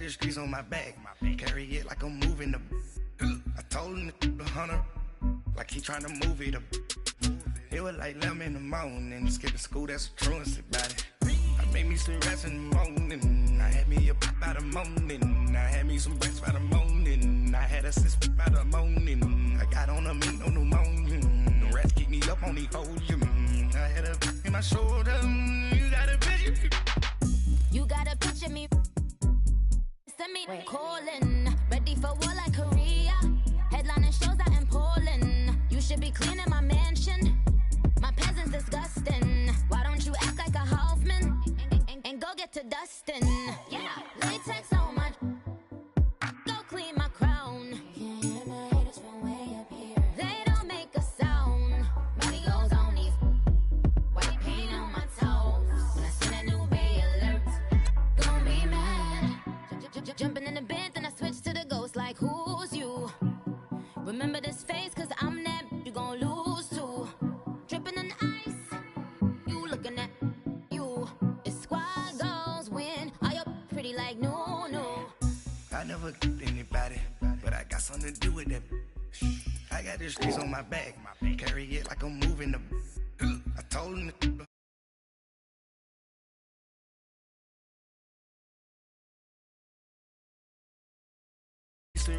the streets on my back. Carry it like I'm moving the. I told him to 100, like he trying to move it up. It was like 11 in the morning, skipping school, that's a truancy about it. I made me some rest in the morning, I had me a pop by the morning, I had me some breaks by the morning, I had a sis by the morning, I got on a meat on the morning, the rats keep me up on the podium, I had a in my shoulder, you got a picture. You got a picture me, send me calling, ready for war like Korea, headlining shows out in Poland, you should be cleaning my mansion. My peasants disgusting. Why don't you act like a Hoffman and go get to dustin'? Yeah, latex on my. Go clean my crown. Can't hear my haters from way up here. They don't make a sound. Body goes on these. White paint on my toes. When I send a new Bay alert, gon' be mad. Jumping in the bed, then I switch to the ghost like who's you? Remember this face, cause I'm that you gon' lose too. Dripping in ice, you looking at you. It's squad goals win. Are you pretty like no? I never killed anybody, but I got something to do with that. I got the streets on my back, carry it like I'm moving the. I told him to.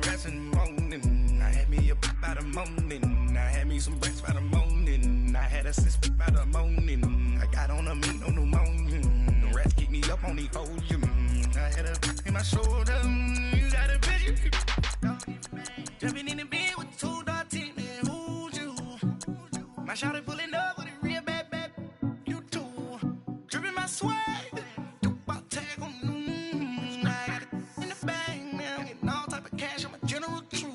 Rest in the morning, I had me a pop by the morning, I had me some breaks by the morning, I had a sis by the morning, I got on a meat on the morning, the rats keep me up on the podium, I had a in my shoulder, you got a picture. Jumping in the bed with 2 dark teeth, man, who's you? My shawty pulling up with a real bad, you too. Dripping my swag, about tag on I got it in the bag, man, getting all type of cash, I'm a general true.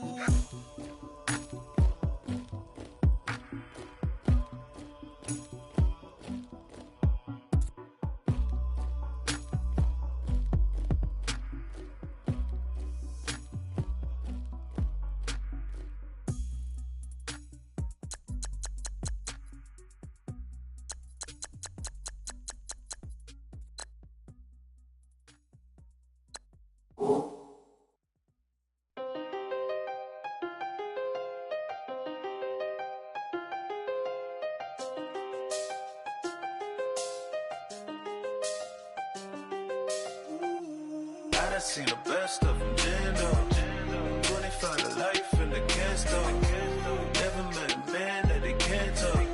I seen the best of them, Jando. 25 to life in the can't stop. Never met a man that they can't talk.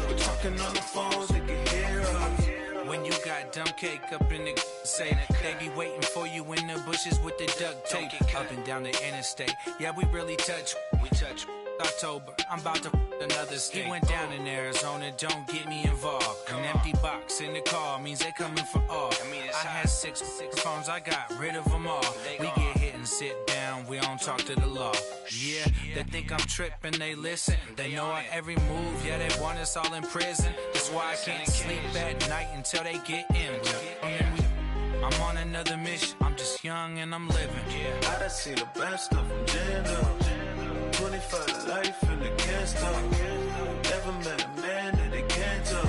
We're talking on the phones, they can hear us. When you got dumb cake up in the say, they be waiting for you in the bushes with the duct tape. Up and down the interstate, yeah, we really touch. We touch. October, I'm about to another state. He went down in Arizona, don't get me involved. An empty box in the car means they coming for all. I had six phones, I got rid of them all. We get hit and sit down, we don't talk to the law. Yeah, they think I'm tripping, they listen. They know our every move, yeah, they want us all in prison. That's why I can't sleep at night until they get in. I'm on another mission, I'm just young and I'm living. I done seen the best of them, Jando. 25 to life and they can't stop. Never met a man that they can't talk.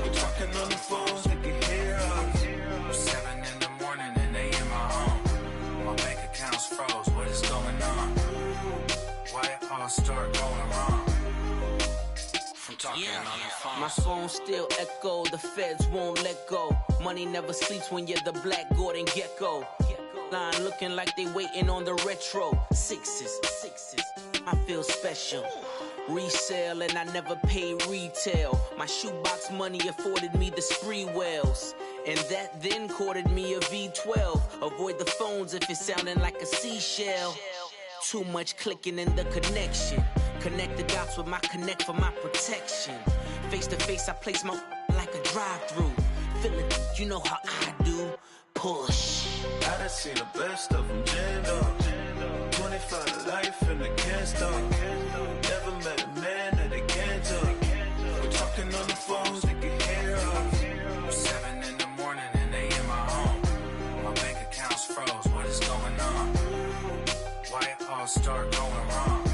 We're talking on the phones, they can hear us. 7 in the morning and they in my home. My bank account's froze, what is going on? Why it all start going wrong? From talking on the phone. My phone still echo, the feds won't let go. Money never sleeps when you're the black Gordon Gecko. Line looking like they waiting on the retro. Sixes, I feel special. Resale and I never pay retail. My shoebox money afforded me the spree wells. And that then courted me a V12. Avoid the phones if it's sounding like a seashell. Too much clicking in the connection. Connect the dots with my connect for my protection. Face to face I place my like a drive-through. Feeling, you know how I do. Push. I done seen the best of them, Jando. 25 to life and they can't stop. Never met a man that they can't talk. We're talking on the phones, they can hear us. 7 in the morning and they in my home. My bank account's froze, what is going on? Why it all start going wrong?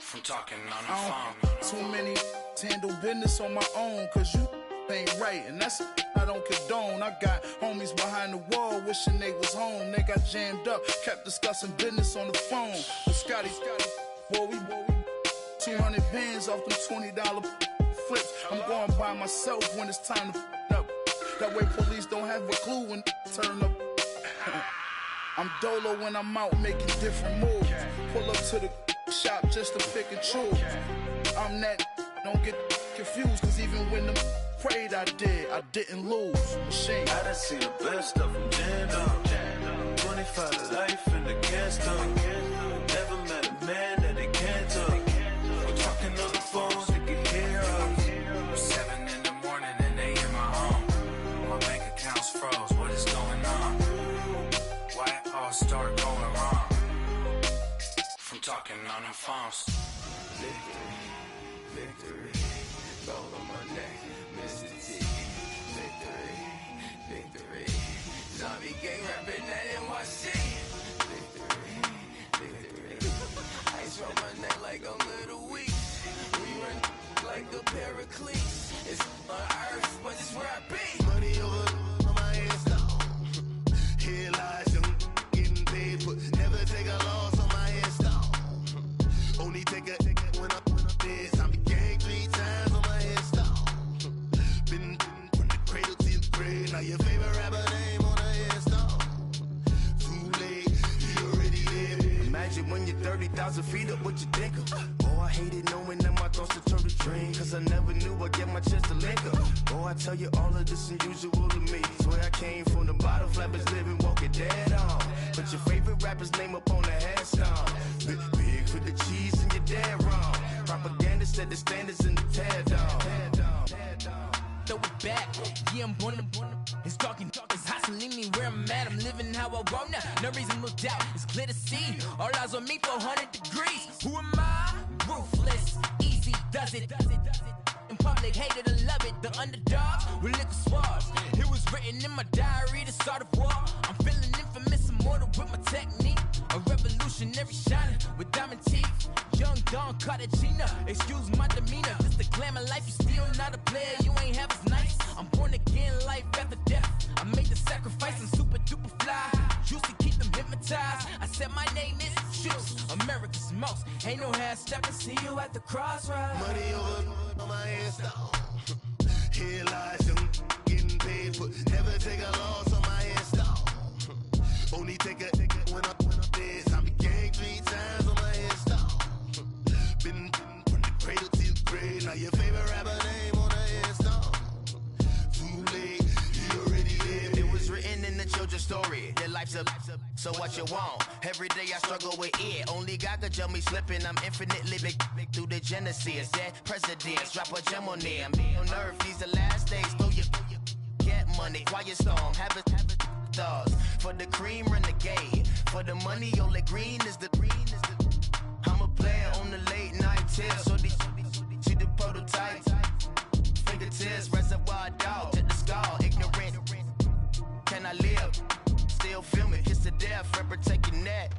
From talking on the phone. Too many handle business on my own, cause you ain't right, and that's how I don't condone. I got homies behind the wall wishing they was home. They got jammed up, kept discussing business on the phone. But Scotty, boy, we 200 bands off them $20 flips. I'm going by myself when it's time to up. That way police don't have a clue when turn up. I'm dolo when I'm out making different moves. Pull up to the shop just to pick and choose. I'm that, don't get confused, cause even when them prayed I didn't lose. Machine. I done seen the best of them jammed up. 25 to life in the gas tank. Never met a man that they can't talk. We're talking on the phones, they can hear us. 7 in the morning and they in my home. My bank account's froze, what is going on? Why it all start going wrong? From talking on the phones. Victory, gold on my neck, Mr. T. Victory, zombie gang rapping that NYC. Victory, ice on my neck like I'm Little Weak. We run like a Pericles. It's on earth, but it's where I be. Money over on my hands down. Here lies young, getting paid, but never take a loss on my hands down. Only take a when I'm dead. Zombie gang 3 times on my head down. Been from the cradle to the grave. Now your favorite rapper name on the head down. Too late, you already there. Imagine when you're 30,000 feet up, what you think of? Oh, I hated knowing that my thoughts would turn to dream, cause I never knew I'd get my chance to link up. Oh, I tell you all of this unusual to me. Swear I came from the bottom, flappers living, walking dead on. Put your favorite rapper's name up on the headstone. Big for the cheese and you're dead wrong. Propaganda set the standards in the tear down. Throw it back, yeah, I'm born to. It's dark, it's hustling me where I'm at. I'm living how I want now. No reason to doubt, it's clear to see. All eyes on me for 100 degrees. Who am I? Ruthless, easy does it. In public, hated or love it. The underdogs with liquor swabs. It was written in my diary to start a war. I'm feeling infamous, immortal with my technique. A revolutionary shining with diamond teeth. Young Don Cartagena, excuse my demeanor. Just a glamour life, you still not a player. You ain't half as nice. I'm born again, life after death. I made the sacrifice and super duper fly. Used to keep them hypnotized. I said my name is Juice, America's most. Ain't no half step and see you at the crossroads. Money over on my hands down. Here lies young, getting paid, but never take a loss on my hands down. Only take a when I'm dead. Zombie gang 3 times on my hands down. Been from the cradle to the grave. Now your favorite rapper name on the hands down. Too late, you already there. It was written in the children's story. Their life's a so what you want? Every day I struggle with it. Only God could jump me slipping. I'm infinitely big through the genesis. That presidents drop a gem on them. On earth, these the last days. Throw your get money. Quiet storm. Have it thoughts. For the cream, renegade. For the money, only green is the. I'm a player on the late night tip. So see the prototype. Fingertips, reservoir dog to the skull. Ignorant. Can I live? Still film it. Kiss to death. Forever take your neck.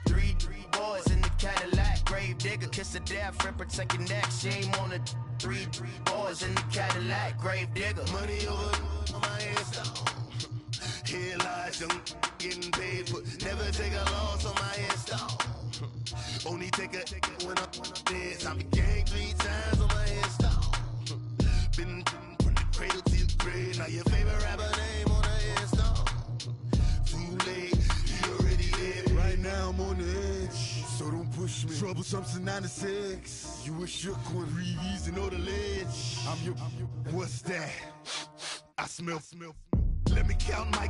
3 boys in the Cadillac. Grave digger. Kiss to death. Forever take your neck. Shame on the 3 boys in the Cadillac. Grave digger. Money over on my hands down. Here lies young, getting paid, but never take a loss on my hands down. Only take a when I'm dead. Zombie gang 3 times on my hands down. Been from the cradle to the grave. Now your favorite rapper name on the hands down. Too late, you already there. Right now I'm on the edge, so don't push me. Troublesome to 96. You a shook one, breeze and know the ledge. I'm your, what's that? I smell. Let me count my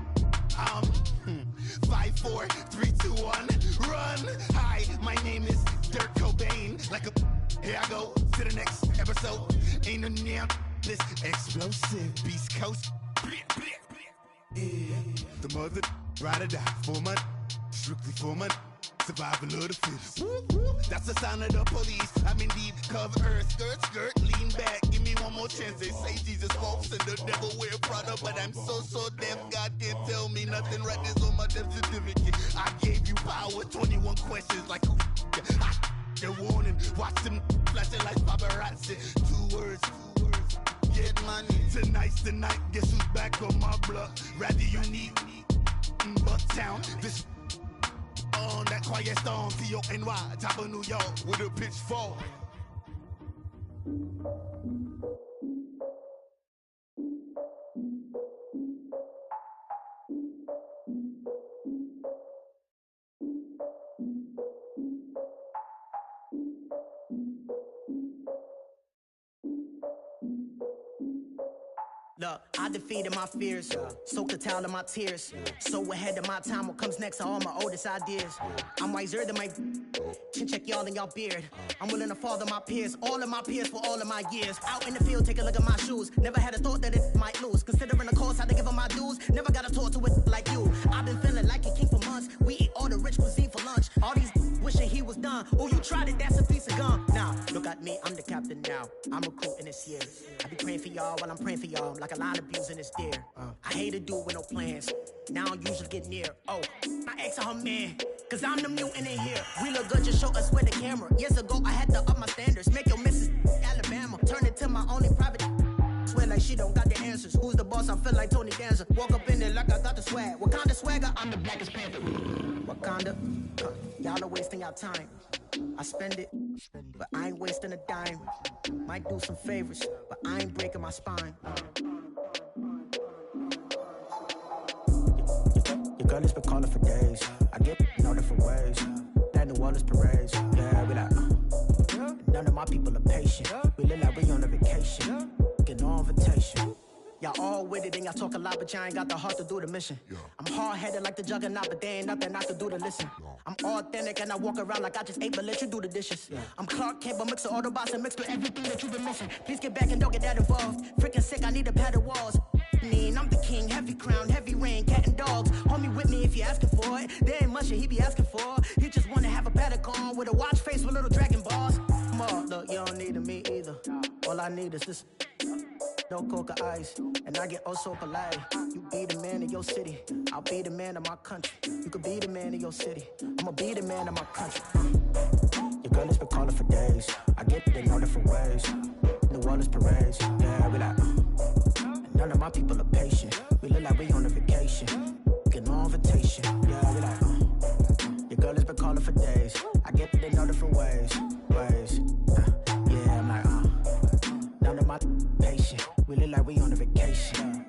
5, 4, 3, 2, 1, run. Hi, my name is Dirk Cobain. Like a here I go to the next episode. Ain't no damn this explosive Beast Coast. Yeah. The mother ride or die for my strictly for my survival of the fittest. That's the sound of the police. I'm indeed cover earth, skirt, lean back. Give me one more chance. They say Jesus walks and the devil wear Prada, but I'm so deaf. God can't tell me nothing. Right this on my death certificate. I gave you power. 21 questions like who? The warning. Watch them flashing like paparazzi. 2 words. get money. Tonight's the night, guess who's back on my block? Rather unique, but town. This on that quiet storm, T-O-N-Y, top of New York, with a pitchfork. Look, I defeated my fears, soaked the towel in my tears. So ahead of my time, what comes next are all my oldest ideas. I'm wiser than my chin check y'all in y'all beard. I'm willing to father my peers, all of my peers for all of my years. Out in the field, take a look at my shoes. Never had a thought that it might lose. Considering the cost, how to give them my dues. Never got a talk to it like you. I've been feeling like a king for months. We eat all the rich cuisine for lunch. All these wishing he was done. Oh, you tried it, that's a piece of gum. Now, look at me, I'm the captain now. I'm recruiting this year. I be praying for y'all while I'm praying for y'all. Like a line of abusing this deer. I hate a dude with no plans. Now I usually get near. Oh, my ex on her man. Cause I'm the mutant in here. We look good, just show us where the camera. Years ago, I had to up my standards. Make your missus Alabama. Turn it to my only private. Swear like she don't got the answers. Who's the boss? I feel like Tony Danza. Walk up in there like I got the swag. What kind of swagger? I'm the blackest panther. Wakanda. Y'all are wasting your time. I spend it, but I ain't wasting a dime. Might do some favors, but I ain't breaking my spine. Your girl has been calling for days. I get in all different ways. That New Orleans parades. Yeah, we like, none of my people are patient. We live like we on a vacation. Get no invitation. Y'all all with it and y'all talk a lot, but y'all ain't got the heart to do the mission. I'm hard-headed like the juggernaut, but there ain't nothing I can do to listen. I'm authentic and I walk around like I just ate, but let you do the dishes. I'm Clark Kent, but mix the Autobots and mix with everything that you've been missing. Please get back and don't get that involved. Freaking sick, I need a pad of walls. I'm the king, heavy crown, heavy rain, cat and dogs. Homie with me if you're asking for it. There ain't much that he be asking for. He just wanna have a paddock on with a watch face with little dragon balls. Look, you don't need me either. All I need is this. No coca ice, and I get oh so polite. You be the man of your city, I'll be the man of my country. You could be the man of your city, I'ma be the man of my country. Your girl has been calling for days. I get it in all different ways. New Orleans parades, yeah, we like, none of my people are patient. We look like we on a vacation. Get no invitation, yeah, we like, your girl has been calling for days. I get it in all different ways. Yeah, I'm like, none of my patient. We look like we on a vacation.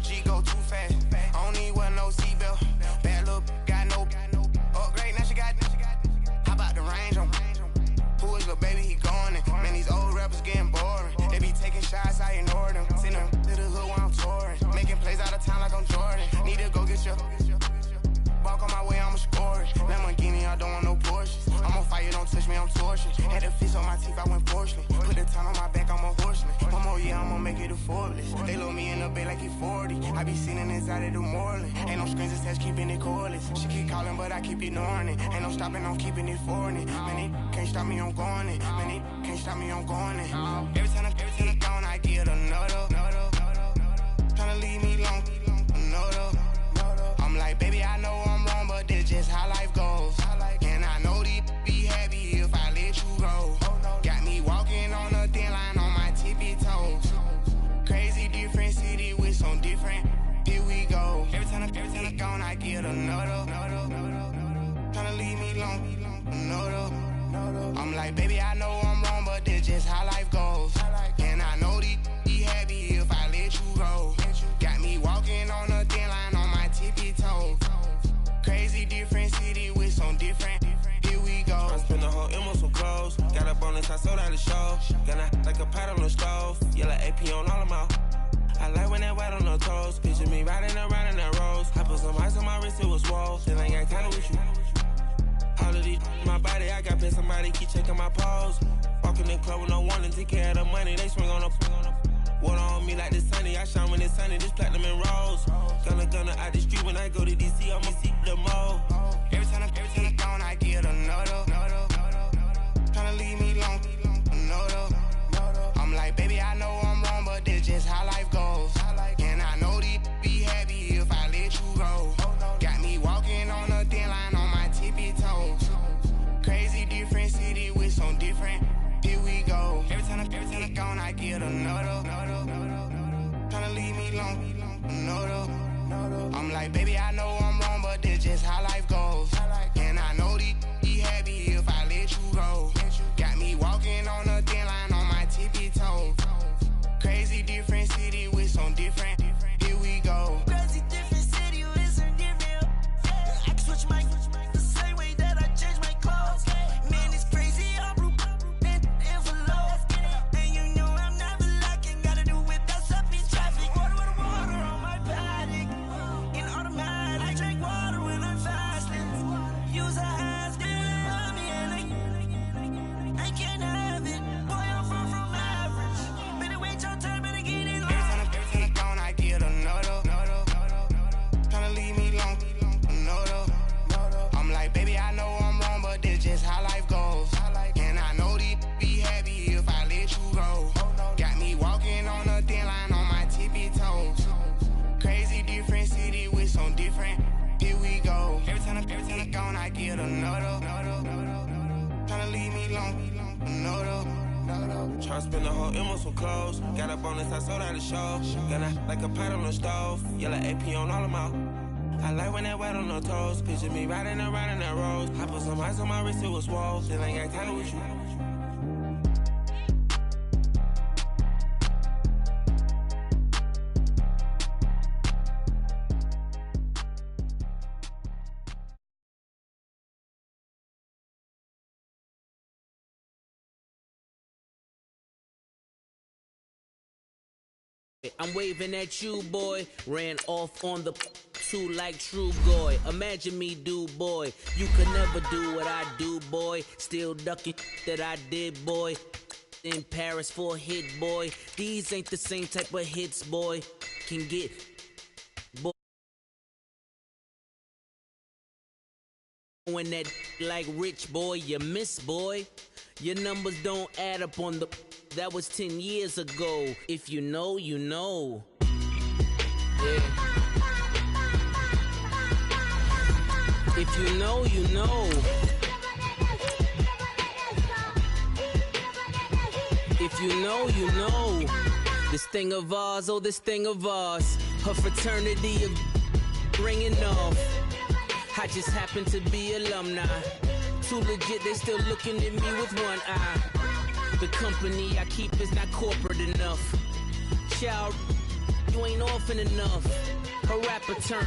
G go too fast. I don't need one no seatbelt. Bad little got no upgrade. Now she got. How about the range on? Who is the baby? He going in. Man, these old rappers getting boring. They be taking shots, I ignore them. Send them to the hood while I'm touring. Making plays out of town like I'm Jordan. Need to go get your. Walk on my way, I'ma score it. Lamborghini, I don't want no Porsches. I'm on fire, don't touch me, I'm torching. Had the fist on my teeth, I went porcelain. Put the time on my back, I'm a horseman. One more year, I'ma make it affordless. They load me in the bed like he 40. I be sitting inside of the Moreland. Ain't no strings attached, keeping it cordless. She keep calling, but I keep ignoring it. Ain't no stopping, I'm keeping it for it. Man, they can't stop me, I'm going it. Man, they can't stop me, I'm going it. Every time I gone, I get another. Tryna leave me long, another. I'm like, baby, I know I'm wrong, but this just how life goes. And I know these be happy if I let you go. Got me walking on a thin line on my tippy toes. Crazy different city with some different. Here we go. Every time I gone, I get another. Tryna leave me long, another. I'm like, baby, I know I'm wrong, but this just how life goes. And I know these be happy if I let you go. Got me walking on a thin line on my tippy toes. Crazy different city with some different. Here we go. I spent the whole M on some clothes. Got a bonus, I sold out the show. Gonna like a pot on the stove. Yellow AP on all of my. I like when that white on the toes. Picture me riding around in that rose. I put some ice on my wrist, it was swole. Then I got kinda with you. All of these my body, I got pissed. Somebody keep checking my pose. Walking in club with no warning, take care of the money. They swing on the water on me like the sunny. I shine when it's sunny, this platinum and rose. Gonna out the street when I go to DC, I'ma see the mall. Every time I'm gone, I get another. Tryna leave me alone, another. I'm like, baby, I know I'm wrong, but this just how life goes. And I know these be happy if I let you go. Got me walking on a thin line on my tippy toes. Crazy different city with some different. Here we go. Every time I'm gone, I get another. Tryna leave me alone, another. I'm like, baby, I know I'm wrong, but this just how life goes. And I know these be happy if I let you go. Got me walking on a thin line on my tippy toes. Crazy different city with some different. Here we go. Crazy different city with some different. I can switch my the same way that I change my clothes. Man, it's crazy. I'm blue and envelope. And you know I'm never lacking. Gotta do with that stuff in traffic. Water on my paddock. In automatic. I drink water when I'm fasting. Use a has on me and I can't have it. Boy, I'm far from average. Better wait your turn, better get in line. Every time I'm gone, I get another. Tryna leave me alone, another. I'm like, baby, I know I'm wrong, but this just how life goes. And I know these be happy if I let you go. Got me walking on a thin line on my tippy toes. Crazy different city with some different. Here we go. Every time I'm gone, I get another. Tryna leave me alone, another. Tryna spend the whole M on some clothes. Got a bonus, I sold out the show. Gonna like a pot on the stove. Yellow AP on all of my. I like when that white on the toes. Picture me riding around in that rose. I put some ice on my wrist, it was swole. Then I got kinda with you. I'm waving at you, boy. Ran off on the too like true boy. Imagine me, do boy. You could never do what I do, boy. Still ducking that I did, boy. In Paris for a hit, boy. These ain't the same type of hits, boy. Can get, boy. When that like rich, boy, you miss, boy. Your numbers don't add up on the. That was 10 years ago. If you know, you know. Yeah. If you know, you know. If you know, you know. This thing of ours, oh, this thing of ours. Her fraternity of ringing off. I just happen to be alumni. Too legit, they still looking at me with one eye. The company I keep is not corporate enough. Child, you ain't orphan enough. A rapper turn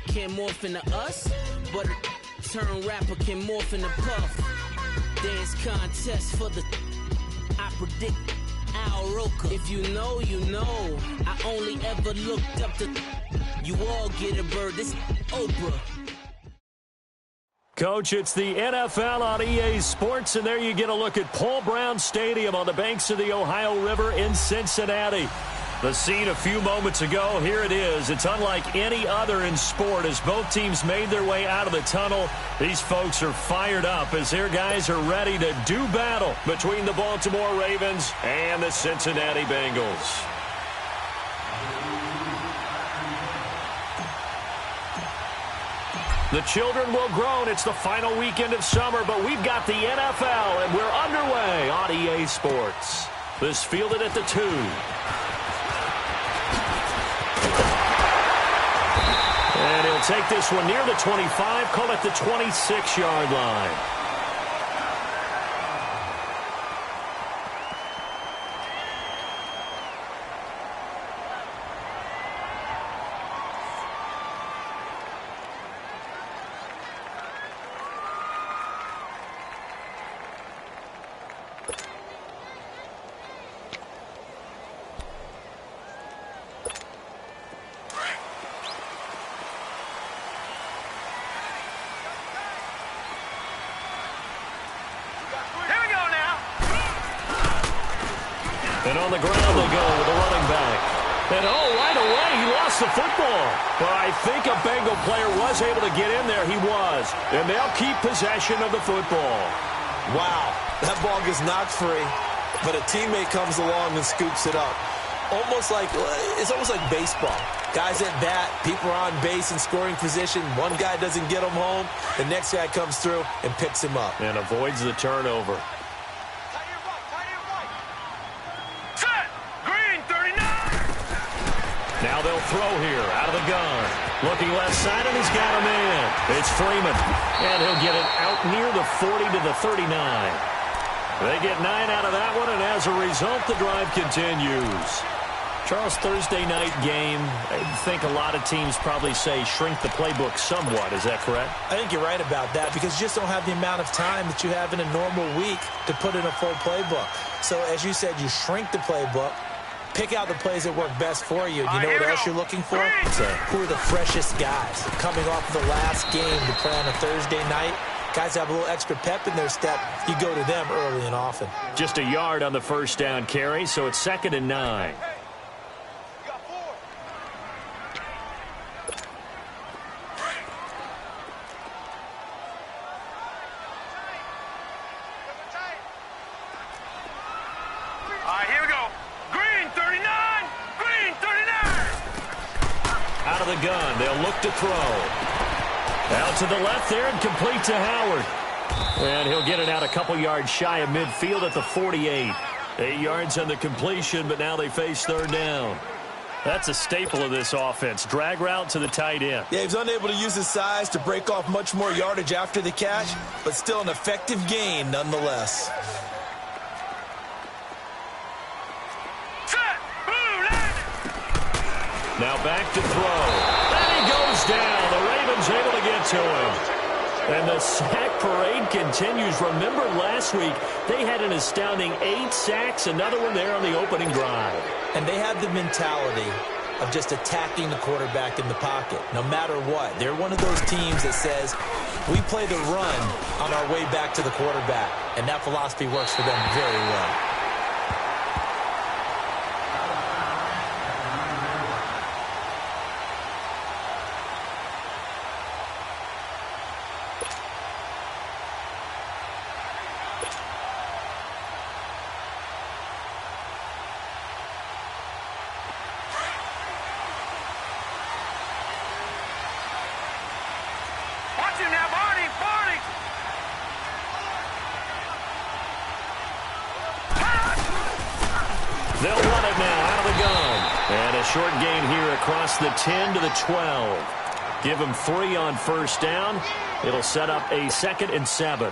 can't morph into us, but a turn rapper can morph into Puff. Dance contest for the I predict Al Roker. If you know, you know. I only ever looked up to. You all get a bird. This Oprah. Coach, it's the NFL on EA Sports, and there you get a look at Paul Brown Stadium on the banks of the Ohio River in Cincinnati. The scene a few moments ago, here it is. It's unlike any other in sport as both teams made their way out of the tunnel. These folks are fired up as their guys are ready to do battle between the Baltimore Ravens and the Cincinnati Bengals. The children will groan. It's the final weekend of summer, but we've got the NFL, and we're underway on EA Sports. This fielded at the 2. And he'll take this one near the 25, call it the 26-yard line. And on the ground they go with the running back. And right away, he lost the football. Well, I think a Bengal player was able to get in there. He was. And they'll keep possession of the football. Wow, that ball gets knocked free, but a teammate comes along and scoops it up. It's almost like baseball. Guys at bat, people are on base in scoring position. One guy doesn't get him home. The next guy comes through and picks him up. And avoids the turnover. Set! Green 39! Now they'll throw here out of the gun. Looking left side, and he's got a man. It's Freeman. And he'll get it out near the 40 to the 39. They get 9 out of that one, and as a result, the drive continues. Charles, Thursday night game, I think a lot of teams probably say shrink the playbook somewhat. Is that correct? I think you're right about that because you just don't have the amount of time that you have in a normal week to put in a full playbook. So, as you said, you shrink the playbook, pick out the plays that work best for you. You know what else you're looking for? Who are the freshest guys coming off of the last game to play on a Thursday night? Guys have a little extra pep in their step. You go to them early and often. Just a yard on the first down carry, so it's 2nd and 9. Here we go. Green 39! Green 39! Out of the gun, they'll look to throw. Out to the left there and complete to Howard. And he'll get it out a couple yards shy of midfield at the 48. 8 yards on the completion, but now they face 3rd down. That's a staple of this offense. Drag route to the tight end. Yeah, he's unable to use his size to break off much more yardage after the catch, but still an effective gain nonetheless. Now back to throw. And he goes down. The Ravens able to get to him. And the sack parade continues. Remember last week, they had an astounding 8 sacks, another one there on the opening drive. And they have the mentality of just attacking the quarterback in the pocket, no matter what. They're one of those teams that says, we play the run on our way back to the quarterback. And that philosophy works for them very well. They'll run it now out of the gun. And a short gain here across the 10 to the 12. Give them 3 on first down. It'll set up a 2nd and 7.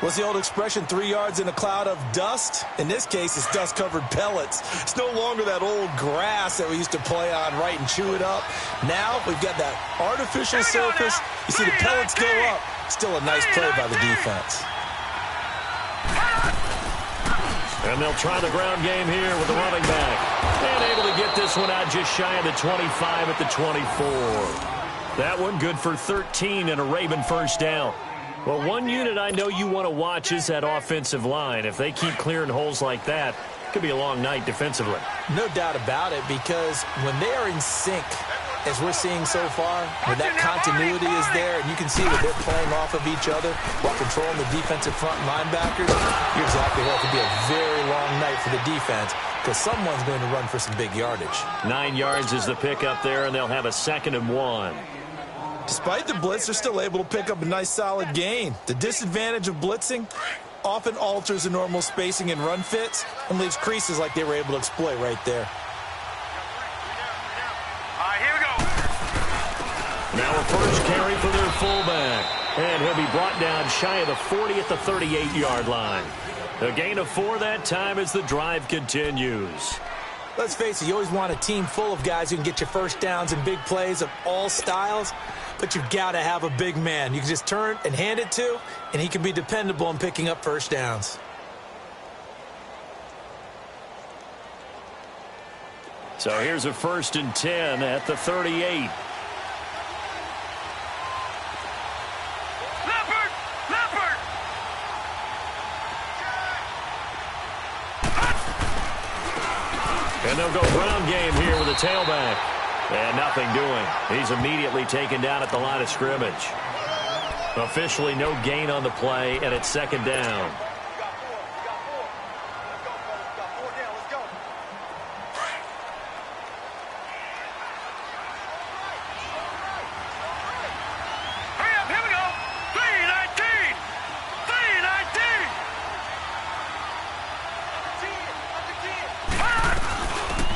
What's the old expression, 3 yards in a cloud of dust? In this case, it's dust-covered pellets. It's no longer that old grass that we used to play on, right, and chew it up. Now we've got that artificial surface. You see the pellets go up. Still a nice play by the defense. And they'll try the ground game here with the running back. And able to get this one out just shy of the 25 at the 24. That one good for 13 and a Raven first down. Well, one unit I know you want to watch is that offensive line. If they keep clearing holes like that, it could be a long night defensively. No doubt about it, because when they are in sync, as we're seeing so far, where that continuity is there, and you can see that they're playing off of each other while controlling the defensive front linebackers, you're exactly right. It could be a very long night for the defense because someone's going to run for some big yardage. 9 yards is the pickup there, and they'll have a 2nd and 1. Despite the blitz, they're still able to pick up a nice solid gain. The disadvantage of blitzing often alters the normal spacing and run fits and leaves creases like they were able to exploit right there. Here we go. Now a first carry for their fullback. And he'll be brought down shy of the 40 at the 38-yard line. A gain of 4 that time as the drive continues. Let's face it, you always want a team full of guys who can get you first downs and big plays of all styles, but you've got to have a big man you can just turn and hand it to, and he can be dependable in picking up first downs. So here's a 1st and 10 at the 38. And they'll go ground game here with a tailback. And nothing doing. He's immediately taken down at the line of scrimmage. Officially no gain on the play, and it's second down.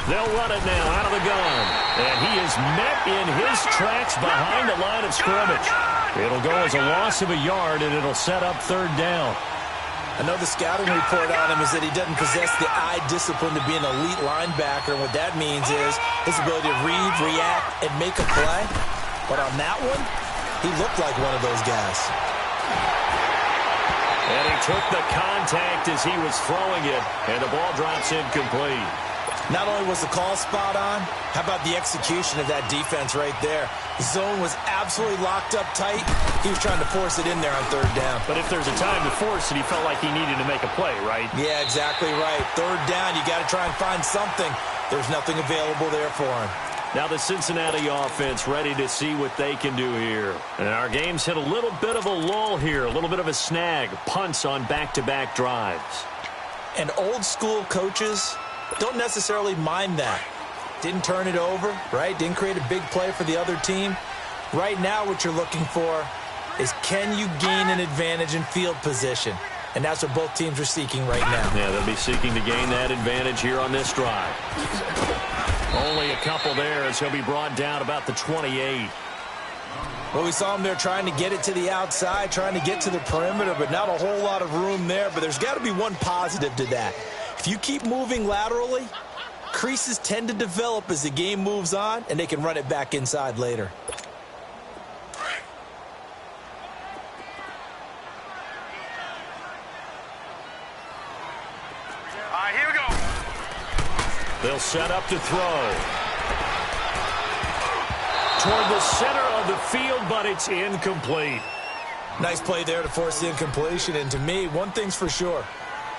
They'll run it now out of the gun. And he is met in his tracks behind the line of scrimmage. It'll go as a loss of a yard, and it'll set up third down. I know the scouting report on him is that he doesn't possess the eye discipline to be an elite linebacker. And what that means is his ability to read, react, and make a play. But on that one, he looked like one of those guys. And he took the contact as he was throwing it, and the ball drops incomplete. Not only was the call spot on, how about the execution of that defense right there? The zone was absolutely locked up tight. He was trying to force it in there on third down. But if there's a time to force it, he felt like he needed to make a play, right? Yeah, exactly right. Third down, you got to try and find something. There's nothing available there for him. Now the Cincinnati offense ready to see what they can do here. And our game's hit a little bit of a lull here, a little bit of a snag. Punts on back-to-back drives. And old school coaches don't necessarily mind that. Didn't turn it over, right? Didn't create a big play for the other team. Right now what you're looking for is, can you gain an advantage in field position? And that's what both teams are seeking right now. Yeah, they'll be seeking to gain that advantage here on this drive. Only a couple there as he'll be brought down about the 28. Well, we saw him there trying to get it to the outside, trying to get to the perimeter, but not a whole lot of room there. But there's got to be one positive to that. If you keep moving laterally, creases tend to develop as the game moves on, and they can run it back inside later. All right, here we go. They'll set up to throw. Toward the center of the field, but it's incomplete. Nice play there to force the incompletion. And to me, one thing's for sure.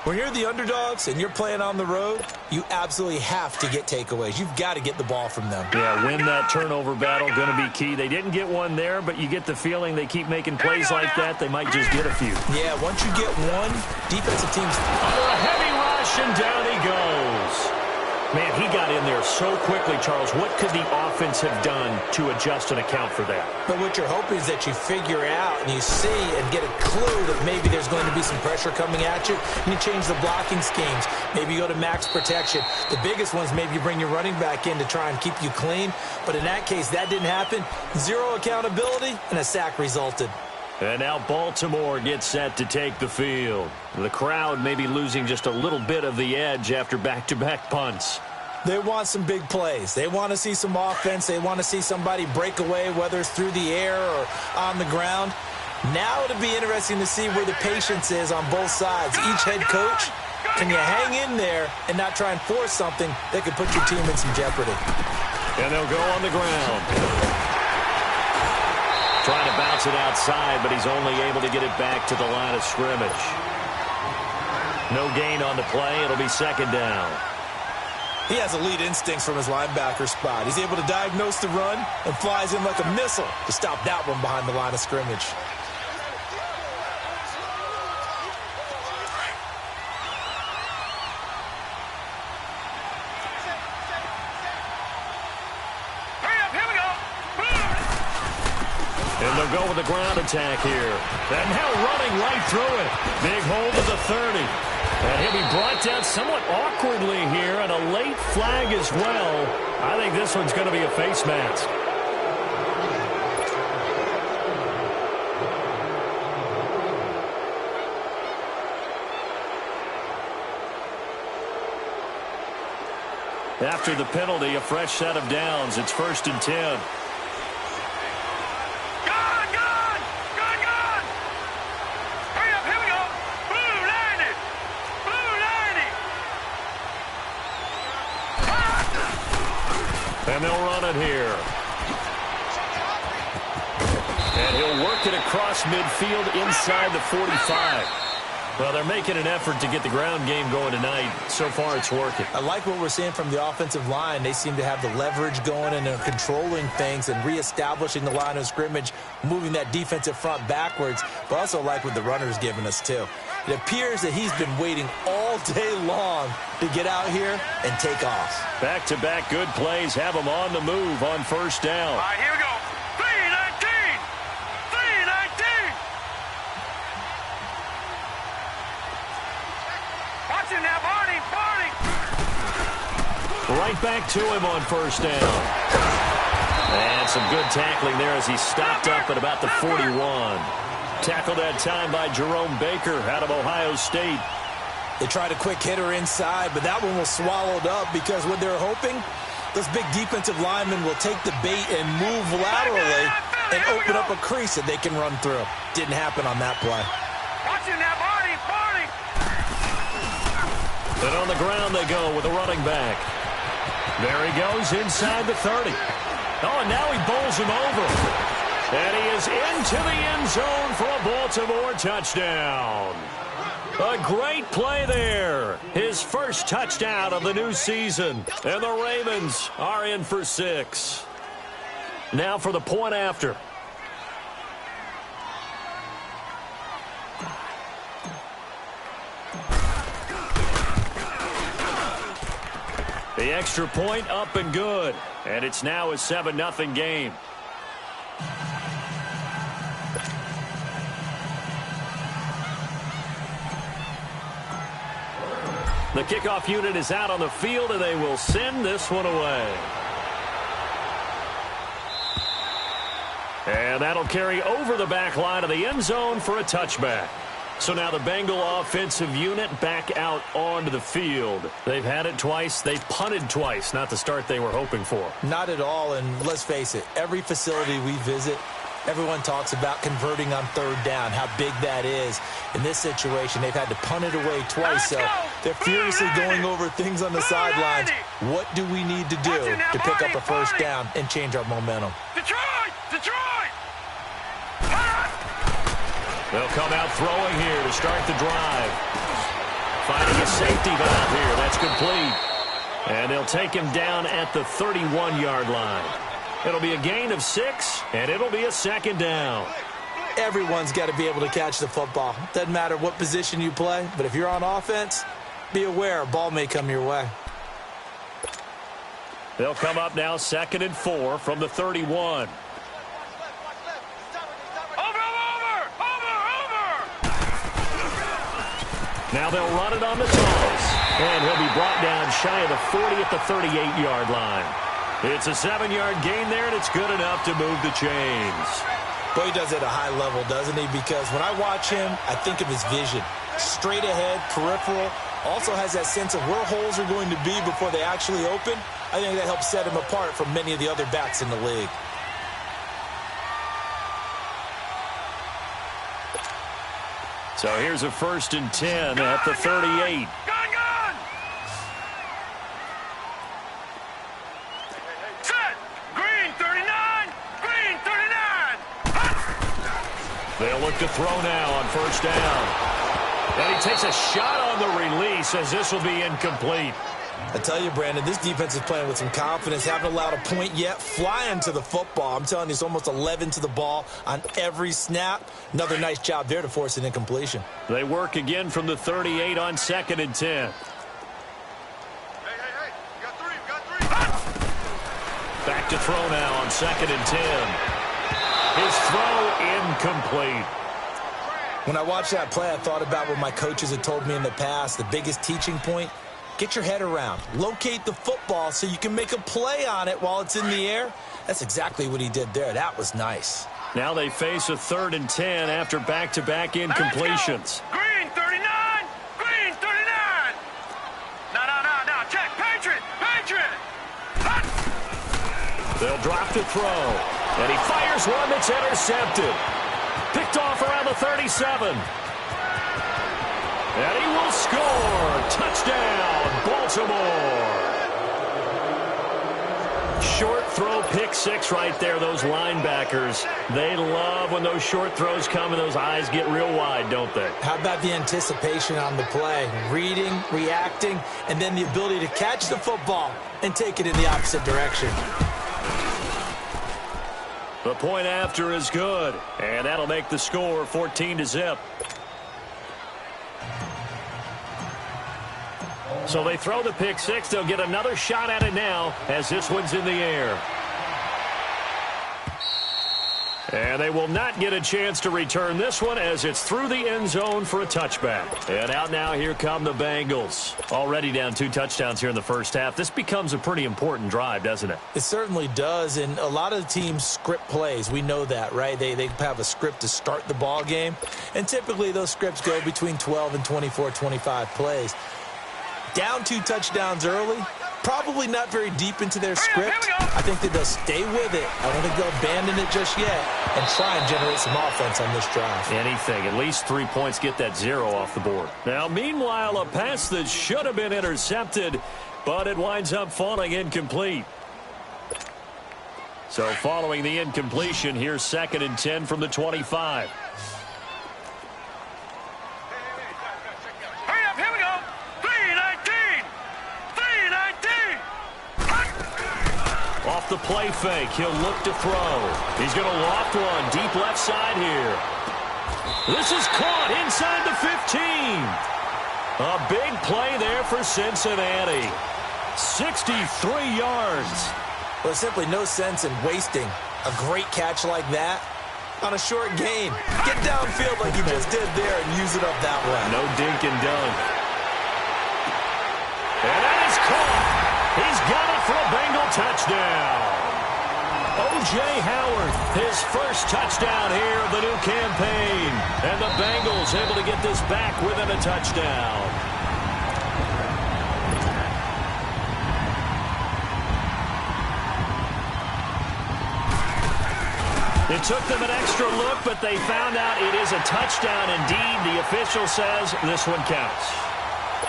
When you're the underdogs and you're playing on the road, you absolutely have to get takeaways. You've got to get the ball from them. Yeah, win that turnover battle, going to be key. They didn't get one there, but you get the feeling they keep making plays like that, they might just get a few. Yeah, once you get one, defensive teams... Under a heavy rush, and down he goes. Man, he got in there so quickly, Charles. What could the offense have done to adjust and account for that? But what you're hoping is that you figure out and you see and get a clue that maybe there's going to be some pressure coming at you, and you change the blocking schemes. Maybe you go to max protection. The biggest ones, maybe you bring your running back in to try and keep you clean. But in that case, that didn't happen. Zero accountability, and a sack resulted. And now Baltimore gets set to take the field. The crowd may be losing just a little bit of the edge after back-to-back punts. They want some big plays. They want to see some offense. They want to see somebody break away, whether it's through the air or on the ground. Now it'll be interesting to see where the patience is on both sides. Each head coach, can you hang in there and not try and force something that could put your team in some jeopardy? And they'll go on the ground. Trying to bounce it outside, but he's only able to get it back to the line of scrimmage. No gain on the play. It'll be second down. He has elite instincts from his linebacker spot. He's able to diagnose the run and flies in like a missile to stop that one behind the line of scrimmage. And they'll go with the ground attack here. And now running right through it. Big hold of the 30. And he'll be brought down somewhat awkwardly here, and a late flag as well. I think this one's going to be a face mask. After the penalty, a fresh set of downs. It's 1st and 10. And they'll run it here. And he'll work it across midfield inside the 45. Well, they're making an effort to get the ground game going tonight. So far, it's working. I like what we're seeing from the offensive line. They seem to have the leverage going and they're controlling things and reestablishing the line of scrimmage, moving that defensive front backwards, but also like what the runner's giving us, too. It appears that he's been waiting all day long to get out here and take off. Back-to-back good plays have him on the move on first down. All right, here we go. 3-19. 3-19. Watch him now, Barney. Right back to him on first down. And some good tackling there as he stopped up at about the 41. Tackled that time by Jerome Baker out of Ohio State. They tried a quick hitter inside, but that one was swallowed up because what they're hoping, those big defensive linemen will take the bait and move laterally and open up a crease that they can run through. Didn't happen on that play. Watch him now, Barney. And on the ground they go with a running back. There he goes inside the 30. Oh, and now he bowls him over. And he is into the end zone for a Baltimore touchdown. A great play there. His first touchdown of the new season. And the Ravens are in for 6. Now for the point after. The extra point up and good. And it's now a 7-0 game. The kickoff unit is out on the field, and they will send this one away. And that'll carry over the back line of the end zone for a touchback. So now the Bengal offensive unit back out onto the field. They've had it twice. They've punted twice. Not the start they were hoping for. Not at all, and let's face it, every facility we visit, everyone talks about converting on third down, how big that is. In this situation, they've had to punt it away twice, so they're furiously going over things on the sidelines. What do we need to do to pick up a first down and change our momentum? Detroit! They'll come out throwing here to start the drive. Finding a safety valve here. That's complete. And they'll take him down at the 31-yard line. It'll be a gain of 6, and it'll be a second down. Everyone's got to be able to catch the football. Doesn't matter what position you play, but if you're on offense, be aware a ball may come your way. They'll come up now 2nd and 4 from the 31. Now they'll run it on the toss. And he'll be brought down shy of the 40 at the 38-yard line. It's a 7-yard gain there, and it's good enough to move the chains. Boy, he does it at a high level, doesn't he? Because when I watch him, I think of his vision. Straight ahead, peripheral. Also has that sense of where holes are going to be before they actually open. I think that helps set him apart from many of the other backs in the league. So here's a 1st and 10 at the 38. Set! Green 39! Green 39! They'll look to throw now on first down. And he takes a shot on the release as this will be incomplete. I tell you, Brandon, this defense is playing with some confidence. Haven't allowed a point yet. Flying to the football. I'm telling you, it's almost 11 to the ball on every snap. Another nice job there to force an incompletion. They work again from the 38 on 2nd and 10. Hey, you got three. Back to throw now on 2nd and 10. His throw incomplete. When I watched that play, I thought about what my coaches had told me in the past. The biggest teaching point, get your head around. Locate the football so you can make a play on it while it's in the air. That's exactly what he did there. That was nice. Now they face a 3rd and 10 after back-to-back incompletions. Green 39! Green 39! No. Check. Patriot! Hut! They'll drop the throw. And he fires one that's intercepted. Picked off around the 37. And he will score. Touchdown, Baltimore. short throw pick six right there. Those linebackers, they love when those short throws come and those eyes get real wide, don't they? How about the anticipation on the play? Reading, reacting, and then the ability to catch the football and take it in the opposite direction. The point after is good, and that'll make the score 14-0. So they throw the pick six. They'll get another shot at it now as this one's in the air. And they will not get a chance to return this one as it's through the end zone for a touchback. And out now, here come the Bengals. Already down 2 touchdowns here in the first half. This becomes a pretty important drive, doesn't it? It certainly does, and a lot of the teams script plays. We know that, right? They have a script to start the ball game, and typically those scripts go between 12 and 24, 25 plays. Down 2 touchdowns early, probably not very deep into their script. I think that they'll stay with it. I don't think they'll abandon it just yet and try and generate some offense on this drive. Anything. At least 3 points, get that 0 off the board. Now, meanwhile, a pass that should have been intercepted, but it winds up falling incomplete. So following the incompletion, here's 2nd and 10 from the 25. Off the play fake, he'll look to throw. He's going to loft one deep left side here. This is caught inside the 15. A big play there for Cincinnati. 63 yards. Well, simply no sense in wasting a great catch like that on a short gain. Get downfield like you just did there and use it up that way. No dink and dunk. And that is caught. He's got it for a Bengal touchdown. O.J. Howard, his first touchdown here of the new campaign. And the Bengals able to get this back within a touchdown. It took them an extra look, but they found out it is a touchdown indeed. The official says this one counts.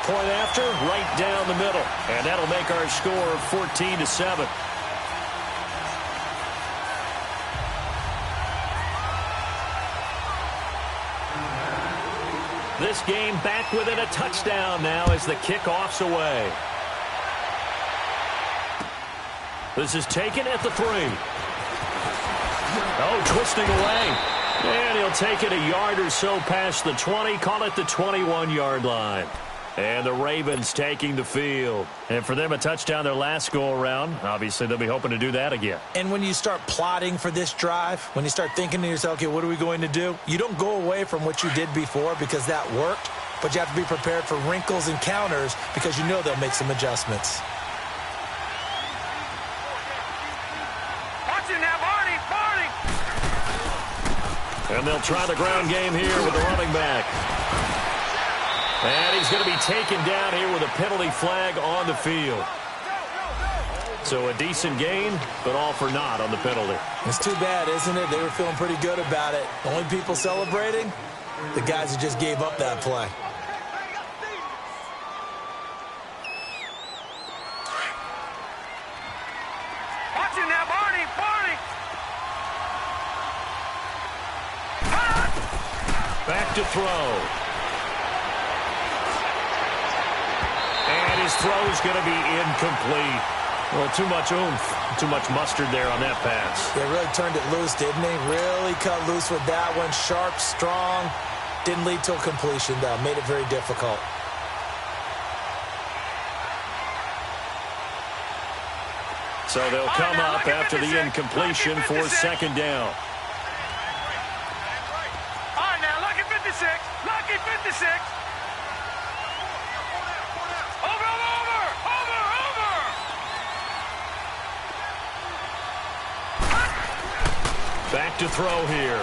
Point after, right down the middle. And that'll make our score 14-7. This game back within a touchdown now as the kickoff's away. This is taken at the 3. Oh, twisting away. And he'll take it a yard or so past the 20. Call it the 21-yard line. And the Ravens taking the field. And for them, a touchdown their last go-around. Obviously, they'll be hoping to do that again. And when you start plotting for this drive, when you start thinking to yourself, okay, what are we going to do? You don't go away from what you did before because that worked, but you have to be prepared for wrinkles and counters because you know they'll make some adjustments. Watch it now, Barney! And they'll try the ground game here with the running back. And he's going to be taken down here with a penalty flag on the field. So a decent gain, but all for naught on the penalty. It's too bad, isn't it? They were feeling pretty good about it. The only people celebrating, the guys who just gave up that play. Watch it now, Barney! Back to throw. And his throw's going to be incomplete. Well, too much oomph, too much mustard there on that pass. They really turned it loose, didn't they? Really cut loose with that one. Sharp, strong. Didn't lead to a completion, though. Made it very difficult. So they'll come up after the incompletion for 2nd down. All right, now, lucky 56. Lucky 56. Back to throw here.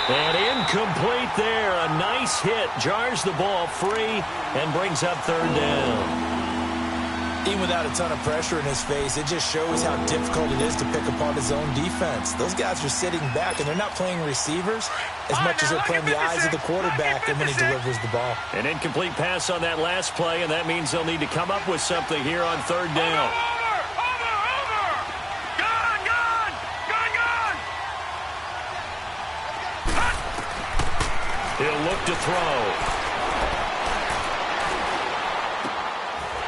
And incomplete there. A nice hit. Jars the ball free and brings up 3rd down. Even without a ton of pressure in his face, it just shows how difficult it is to pick apart his own defense. Those guys are sitting back, and they're not playing receivers as much as they're playing the eyes of the quarterback and when he delivers the ball. An incomplete pass on that last play, and that means they'll need to come up with something here on third down. He'll look to throw.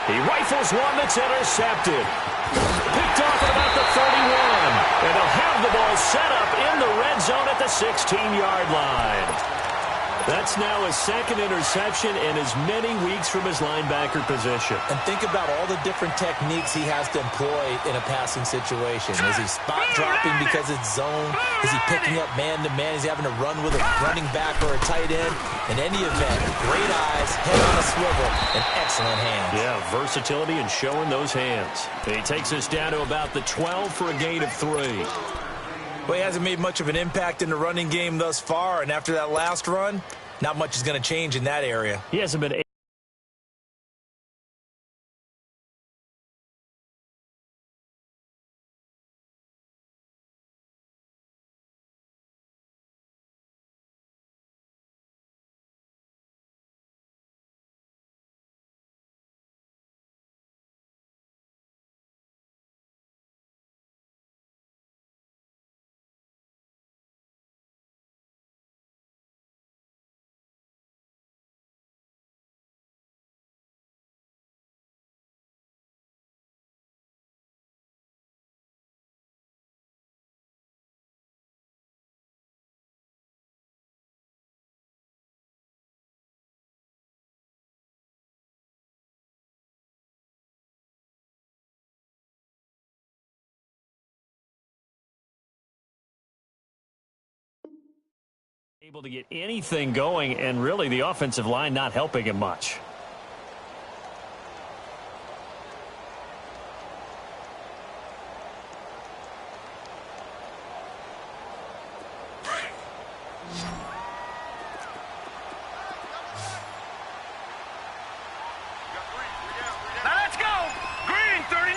He rifles one that's intercepted. Picked off at about the 31. And he'll have the ball set up in the red zone at the 16-yard line. That's now his second interception in as many weeks from his linebacker position. And think about all the different techniques he has to employ in a passing situation. Is he spot dropping because it's zone? Is he picking up man-to-man? Is he having to run with a running back or a tight end? In any event, great eyes, head on a swivel, and excellent hands. Yeah, versatility and showing those hands. He takes us down to about the 12 for a gain of 3. Well, he hasn't made much of an impact in the running game thus far, and after that last run, not much is going to change in that area. He hasn't been able to get anything going, and really the offensive line not helping him much. Now let's go! Green 39!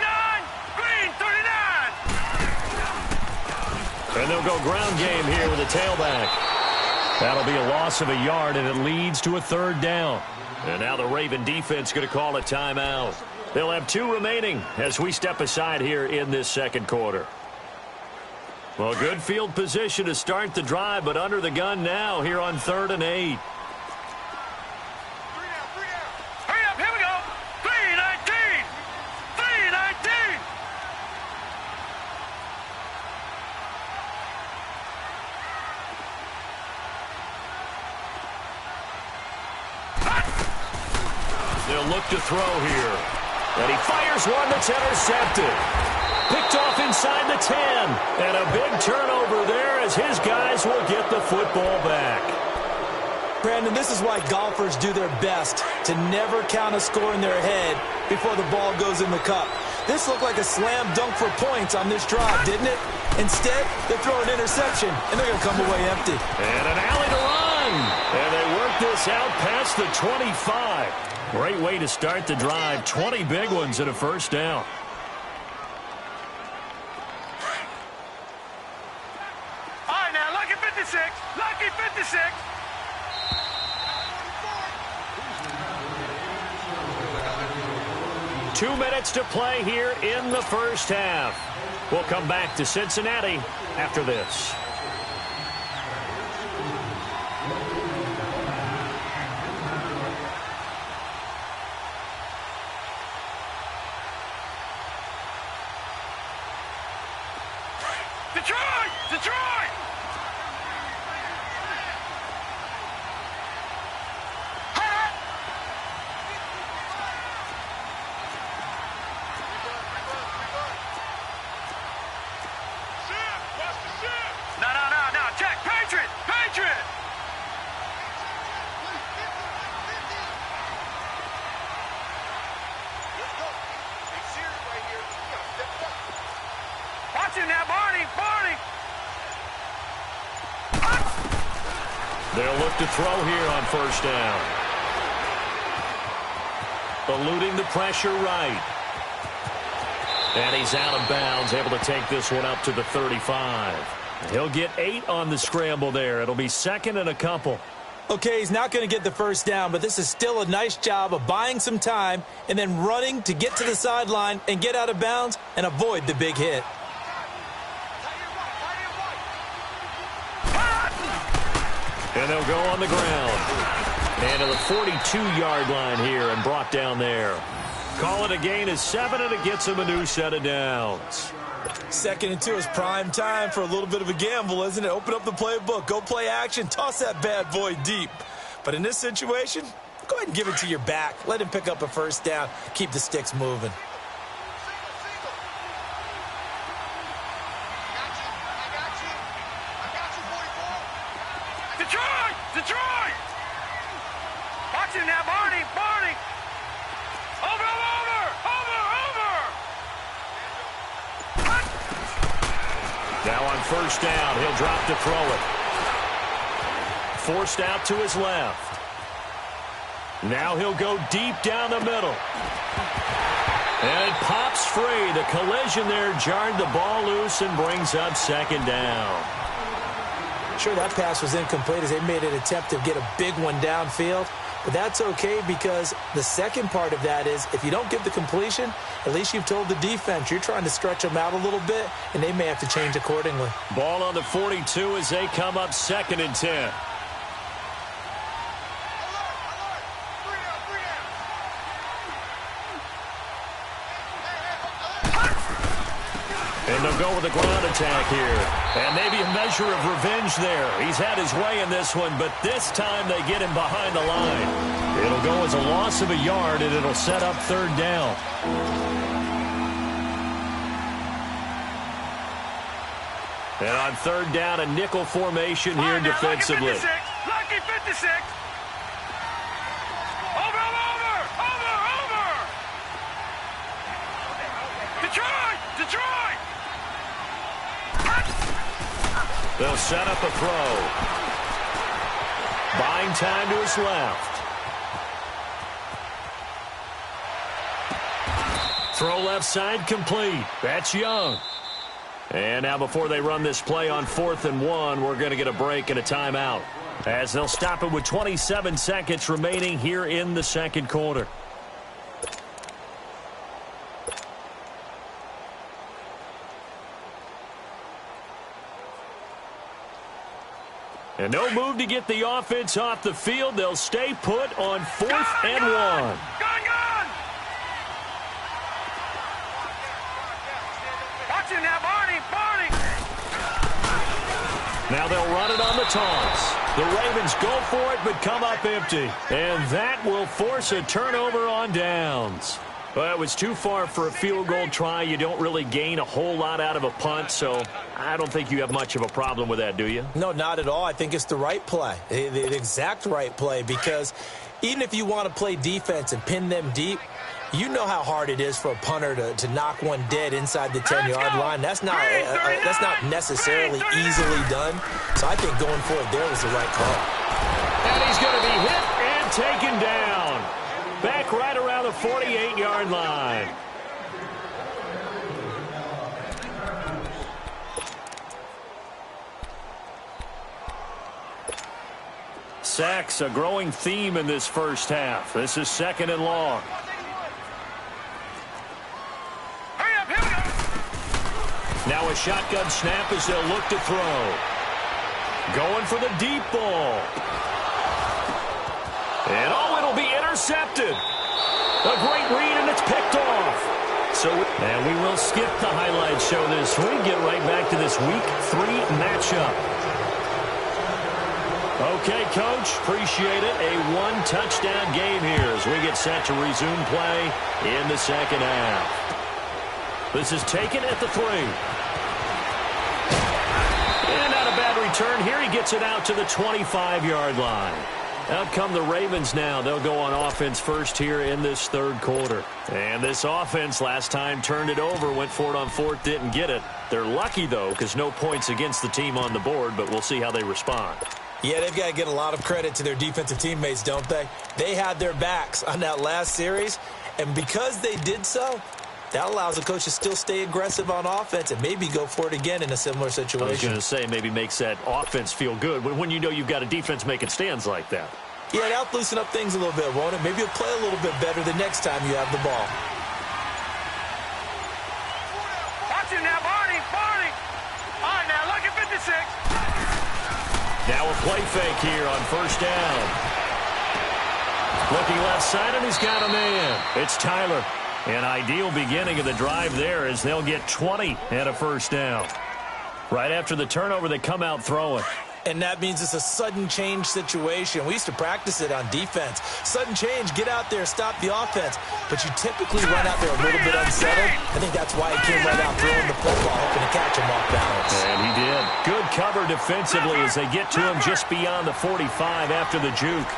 Green 39! And they'll go ground game here with a tailback. That'll be a loss of a yard, and it leads to a third down. And now the Raven defense going to call a timeout. They'll have 2 remaining as we step aside here in this second quarter. Well, good field position to start the drive, but under the gun now here on 3rd and 8. Hurry up, here we go! 3-19! 3-19! They'll look to throw here. And he fires one that's intercepted. Picked off inside the 10. And a big turnover there as his guys will get the football back. Brandon, this is why golfers do their best to never count a score in their head before the ball goes in the cup. This looked like a slam dunk for points on this drive, didn't it? Instead, they throw an interception, and they're going to come away empty. And an alley to run. And they work this out past the 25. Great way to start the drive. 20 big ones and a first down. All right, now, lucky 56. Lucky 56. Two minutes to play here in the first half. We'll come back to Cincinnati after this. Detroit! Detroit! No. Check. Patriot! Patriot! Watch him now, Barney! Barney! They'll look to throw here on first down. Eluding the pressure right. And he's out of bounds, able to take this one up to the 35. He'll get 8 on the scramble there. It'll be second and a couple. Okay, he's not going to get the first down, but this is still a nice job of buying some time and then running to get to the sideline and get out of bounds and avoid the big hit. And they'll go on the ground. And to the 42-yard line here and brought down there. Call it a gain of 7, and it gets him a new set of downs. 2nd and 2 is prime time for a little bit of a gamble, isn't it? Open up the playbook, go play action, toss that bad boy deep. But in this situation, go ahead and give it to your back. Let him pick up a first down. Keep the sticks moving. Detroit! Detroit! Watch it now, Barney! Barney! Over! Now on first down, he'll drop to throw it. Forced out to his left. Now he'll go deep down the middle. And it pops free. The collision there jarred the ball loose and brings up second down. Sure, that pass was incomplete as they made an attempt to get a big one downfield. But that's okay because the second part of that is if you don't get the completion, at least you've told the defense you're trying to stretch them out a little bit, and they may have to change accordingly. Ball on the 42 as they come up 2nd and 10. And they'll go with a ground attack here. And maybe a measure of revenge there. He's had his way in this one, but this time they get him behind the line. It'll go as a loss of a yard, and it'll set up 3rd down. And on 3rd down, a nickel formation here defensively. Lucky 56! Over! Detroit! They'll set up a throw. Buying time to his left. Throw left side complete. That's Young. And now before they run this play on 4th and 1, we're going to get a break and a timeout, as they'll stop it with 27 seconds remaining here in the 2nd quarter. And no move to get the offense off the field. They'll stay put on 4th and 1. Gone! Watch it now, Barney! Now they'll run it on the toss. The Ravens go for it, but come up empty. And that will force a turnover on downs. Well, it was too far for a field goal try. You don't really gain a whole lot out of a punt, so I don't think you have much of a problem with that, do you? No, not at all. I think it's the right play, the exact right play, because even if you want to play defense and pin them deep, you know how hard it is for a punter to knock one dead inside the 10-yard line. That's not necessarily easily done. So I think going for it there was the right call. And he's going to be hit and taken down. Back right around the 48-yard line. Sacks, a growing theme in this first half. This is 2nd and long. Hurry up, here we go. Now a shotgun snap as they'll look to throw. Going for the deep ball. And it'll be intercepted. A great read, and it's picked off. And we will skip the highlight show this week. Get right back to this Week 3 matchup. Okay, Coach, appreciate it. A one-touchdown game here as we get set to resume play in the second half. This is taken at the 3. And not a bad return here. He gets it out to the 25-yard line. Out come the Ravens now. They'll go on offense first here in this 3rd quarter. And this offense last time turned it over, went for it on 4th, didn't get it. They're lucky, though, because no points against the team on the board, but we'll see how they respond. Yeah, they've got to get a lot of credit to their defensive teammates, don't they? They had their backs on that last series, and because they did so, That allows the coach to still stay aggressive on offense and maybe go for it again in a similar situation. I was going to say maybe makes that offense feel good when you know you've got a defense making stands like that. Yeah, that'll loosen up things a little bit, won't it? Maybe you'll play a little bit better the next time you have the ball. Watch him now, Barney. All right, now, look at 56. Now a play fake here on first down. Looking left side, and he's got a man. It's Tyler. An ideal beginning of the drive there as they'll get 20 and a first down. Right after the turnover, they come out throwing. And that means it's a sudden change situation. We used to practice it on defense. Sudden change, get out there, stop the offense. But you typically run out there a little bit unsettled. I think that's why he came right out throwing the football, hoping to catch him off balance. And he did. Good cover defensively as they get to him just beyond the 45 after the juke.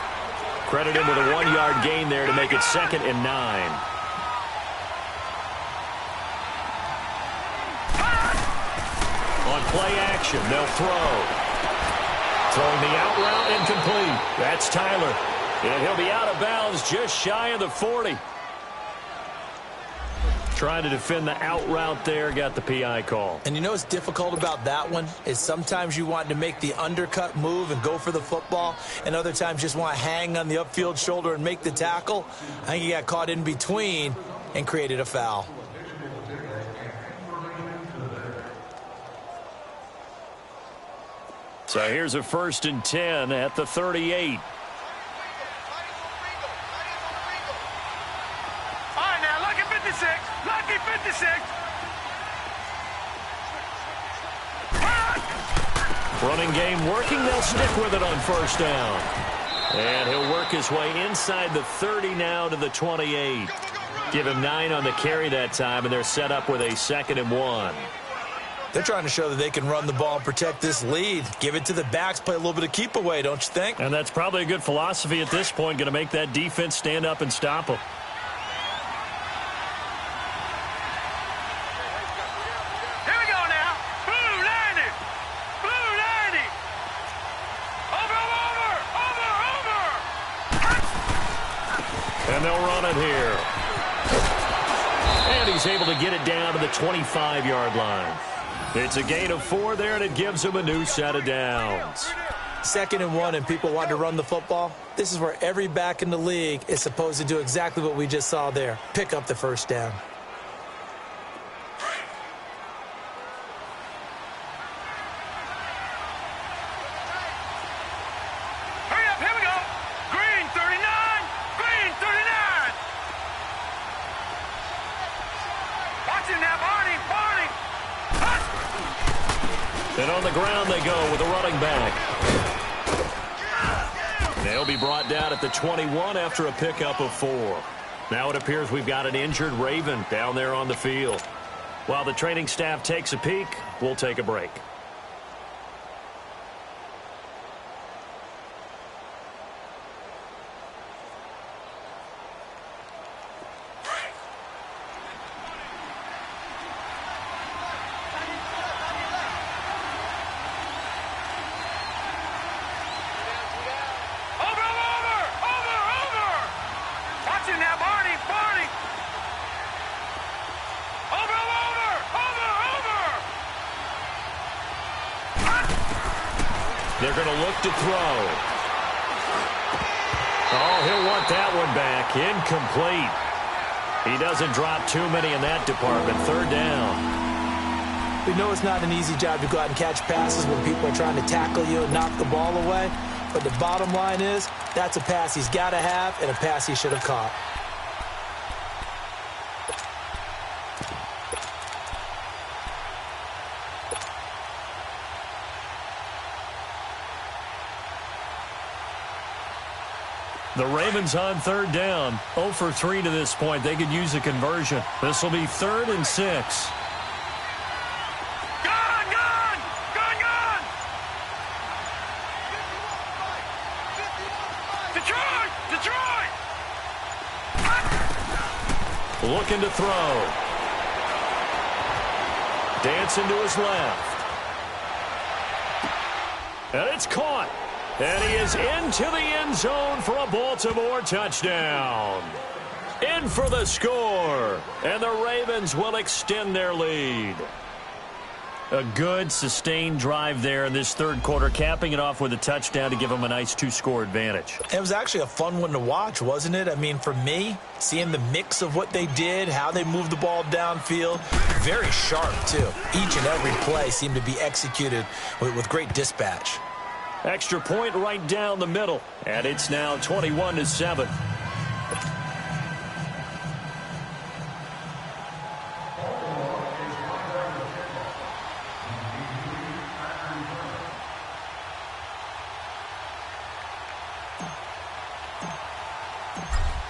Credit him with a 1-yard gain there to make it 2nd and 9. On play action, they'll throw. Throwing the out route incomplete. That's Tyler. And he'll be out of bounds just shy of the 40. Trying to defend the out route there, got the PI call. And you know what's difficult about that one is sometimes you want to make the undercut move and go for the football, and other times just want to hang on the upfield shoulder and make the tackle. I think he got caught in between and created a foul. So here's a 1st and 10 at the 38. All right, now, look at 56. Lucky 56. Running game working. They'll stick with it on first down. And he'll work his way inside the 30 now to the 28. Give him 9 on the carry that time, and they're set up with a 2nd and 1. They're trying to show that they can run the ball and protect this lead. Give it to the backs, play a little bit of keep away, don't you think? And that's probably a good philosophy at this point, going to make that defense stand up and stop them. Here we go now. Blue 90. Blue 90. Over. And they'll run it here. And he's able to get it down to the 25-yard line. It's a gain of 4 there, and it gives him a new set of downs. 2nd and 1, and people want to run the football. This is where every back in the league is supposed to do exactly what we just saw there. Pick up the first down. Hurry up, here we go. Green 39. Green 39. Watch him now, Barney. And on the ground they go with a running back. They'll be brought down at the 21 after a pickup of 4. Now it appears we've got an injured Raven down there on the field. While the training staff takes a peek, we'll take a break. They're going to look to throw. Oh, he'll want that one back. Incomplete. He doesn't drop too many in that department. 3rd down. We know it's not an easy job to go out and catch passes when people are trying to tackle you and knock the ball away. But the bottom line is, that's a pass he's got to have and a pass he should have caught. The Ravens on 3rd down. 0 for 3 to this point. They could use a conversion. This will be 3rd and 6. Gun! Detroit! Looking to throw. Dancing to his left. And it's caught. And he is into the end zone for a Baltimore touchdown. in for the score. And the Ravens will extend their lead. A good, sustained drive there in this third quarter, capping it off with a touchdown to give them a nice 2-score advantage. It was actually a fun one to watch, wasn't it? I mean, for me, seeing the mix of what they did, how they moved the ball downfield, very sharp, too. Each and every play seemed to be executed with great dispatch. Extra point right down the middle, and it's now 21-7.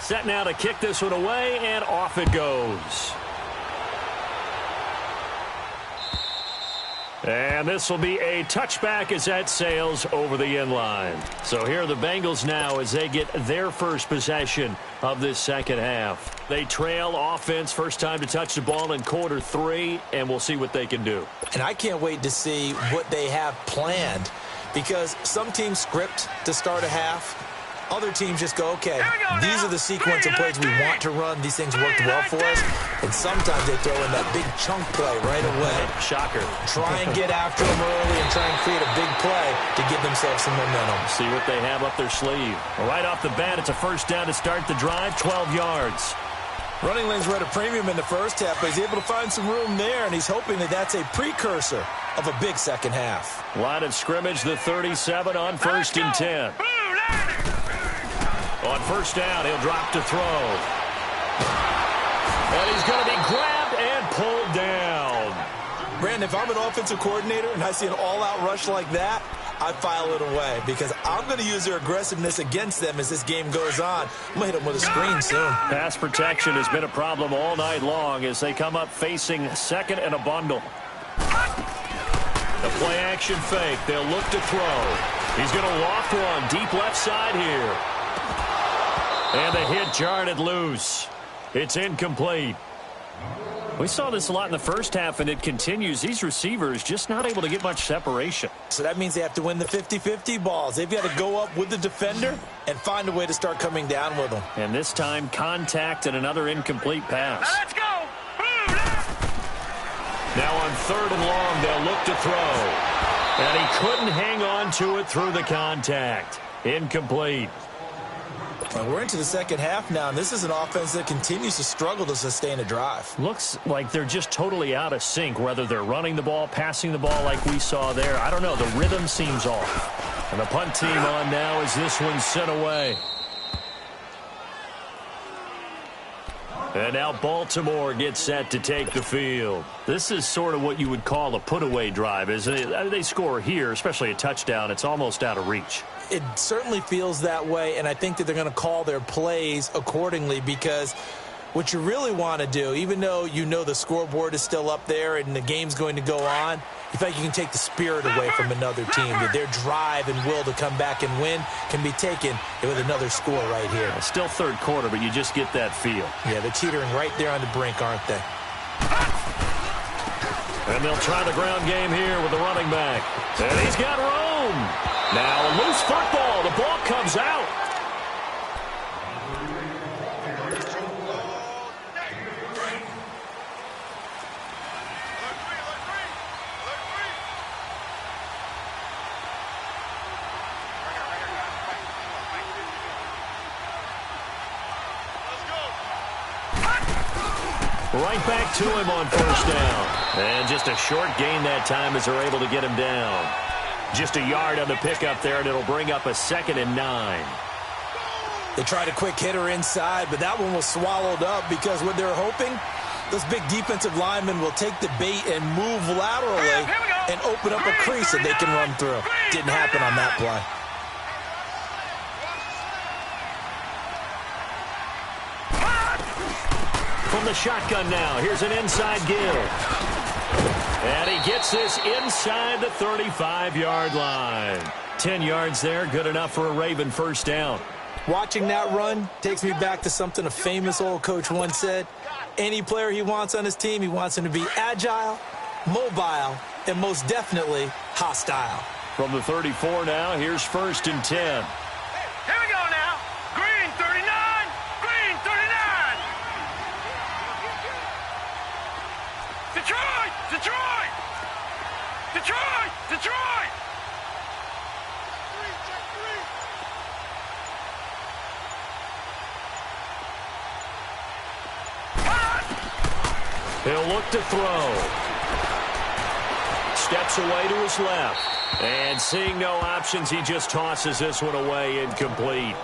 Set now to kick this one away, and off it goes. And this will be a touchback as that sails over the end line. So here are the Bengals now as they get their first possession of this second half. They trail offense, first time to touch the ball in quarter 3, and we'll see what they can do. And I can't wait to see what they have planned, because some teams script to start a half. Other teams just go, okay, these are the sequence of plays we want to run. These things worked well for us. And sometimes they throw in that big chunk play right away. Shocker. Try and get after them early and try and create a big play to give themselves some momentum. See what they have up their sleeve. Right off the bat, it's a first down to start the drive, 12 yards. Running lanes were at a premium in the first half, but he's able to find some room there, and he's hoping that that's a precursor of a big second half. Line of scrimmage, the 37 on 1st and 10. On first down, he'll drop to throw. And he's going to be grabbed and pulled down. Brandon, if I'm an offensive coordinator and I see an all-out rush like that, I file it away because I'm going to use their aggressiveness against them as this game goes on. I'm going to hit them with a screen soon. Pass protection has been a problem all night long as they come up facing second and a bundle. The play-action fake. They'll look to throw. He's going to loft one deep left side here. And the hit jarred it loose. It's incomplete. We saw this a lot in the first half, and it continues. These receivers just not able to get much separation. So that means they have to win the 50-50 balls. They've got to go up with the defender and find a way to start coming down with them. And this time, contact and another incomplete pass. Let's go! Now on 3rd and long, they'll look to throw. And he couldn't hang on to it through the contact. Incomplete. Well, we're into the second half now, and this is an offense that continues to struggle to sustain a drive. Looks like they're just totally out of sync, whether they're running the ball, passing the ball like we saw there. I don't know. The rhythm seems off. And the punt team on now as this one's sent away. And now Baltimore gets set to take the field. This is sort of what you would call a put-away drive, isn't it? They score here, especially a touchdown. It's almost out of reach. It certainly feels that way, and I think that they're going to call their plays accordingly because what you really want to do, even though you know the scoreboard is still up there and the game's going to go on, you feel like you can take the spirit away from another team, that their drive and will to come back and win can be taken with another score right here. Still third quarter, but you just get that feel. Yeah, they're teetering right there on the brink, aren't they? And they'll try the ground game here with the running back. And he's got room. Now a loose football. The ball comes out. Right back to him on first down. And just a short gain that time as they're able to get him down. Just a yard on the pickup there, and it'll bring up a 2nd and 9. They tried a quick hitter inside, but that one was swallowed up because what they're hoping, those big defensive linemen will take the bait and move laterally and open up a crease that they can run through. Didn't happen on that play. From the shotgun now, here's an inside give. And he gets this inside the 35-yard line. 10 yards there, good enough for a Raven first down. Watching that run takes me back to something a famous old coach once said. Any player he wants on his team, he wants him to be agile, mobile, and most definitely hostile. From the 34 now, here's 1st and 10. Here we go now. Green 39. Green 39. He'll look to throw. Steps away to his left. And seeing no options, he just tosses this one away, incomplete.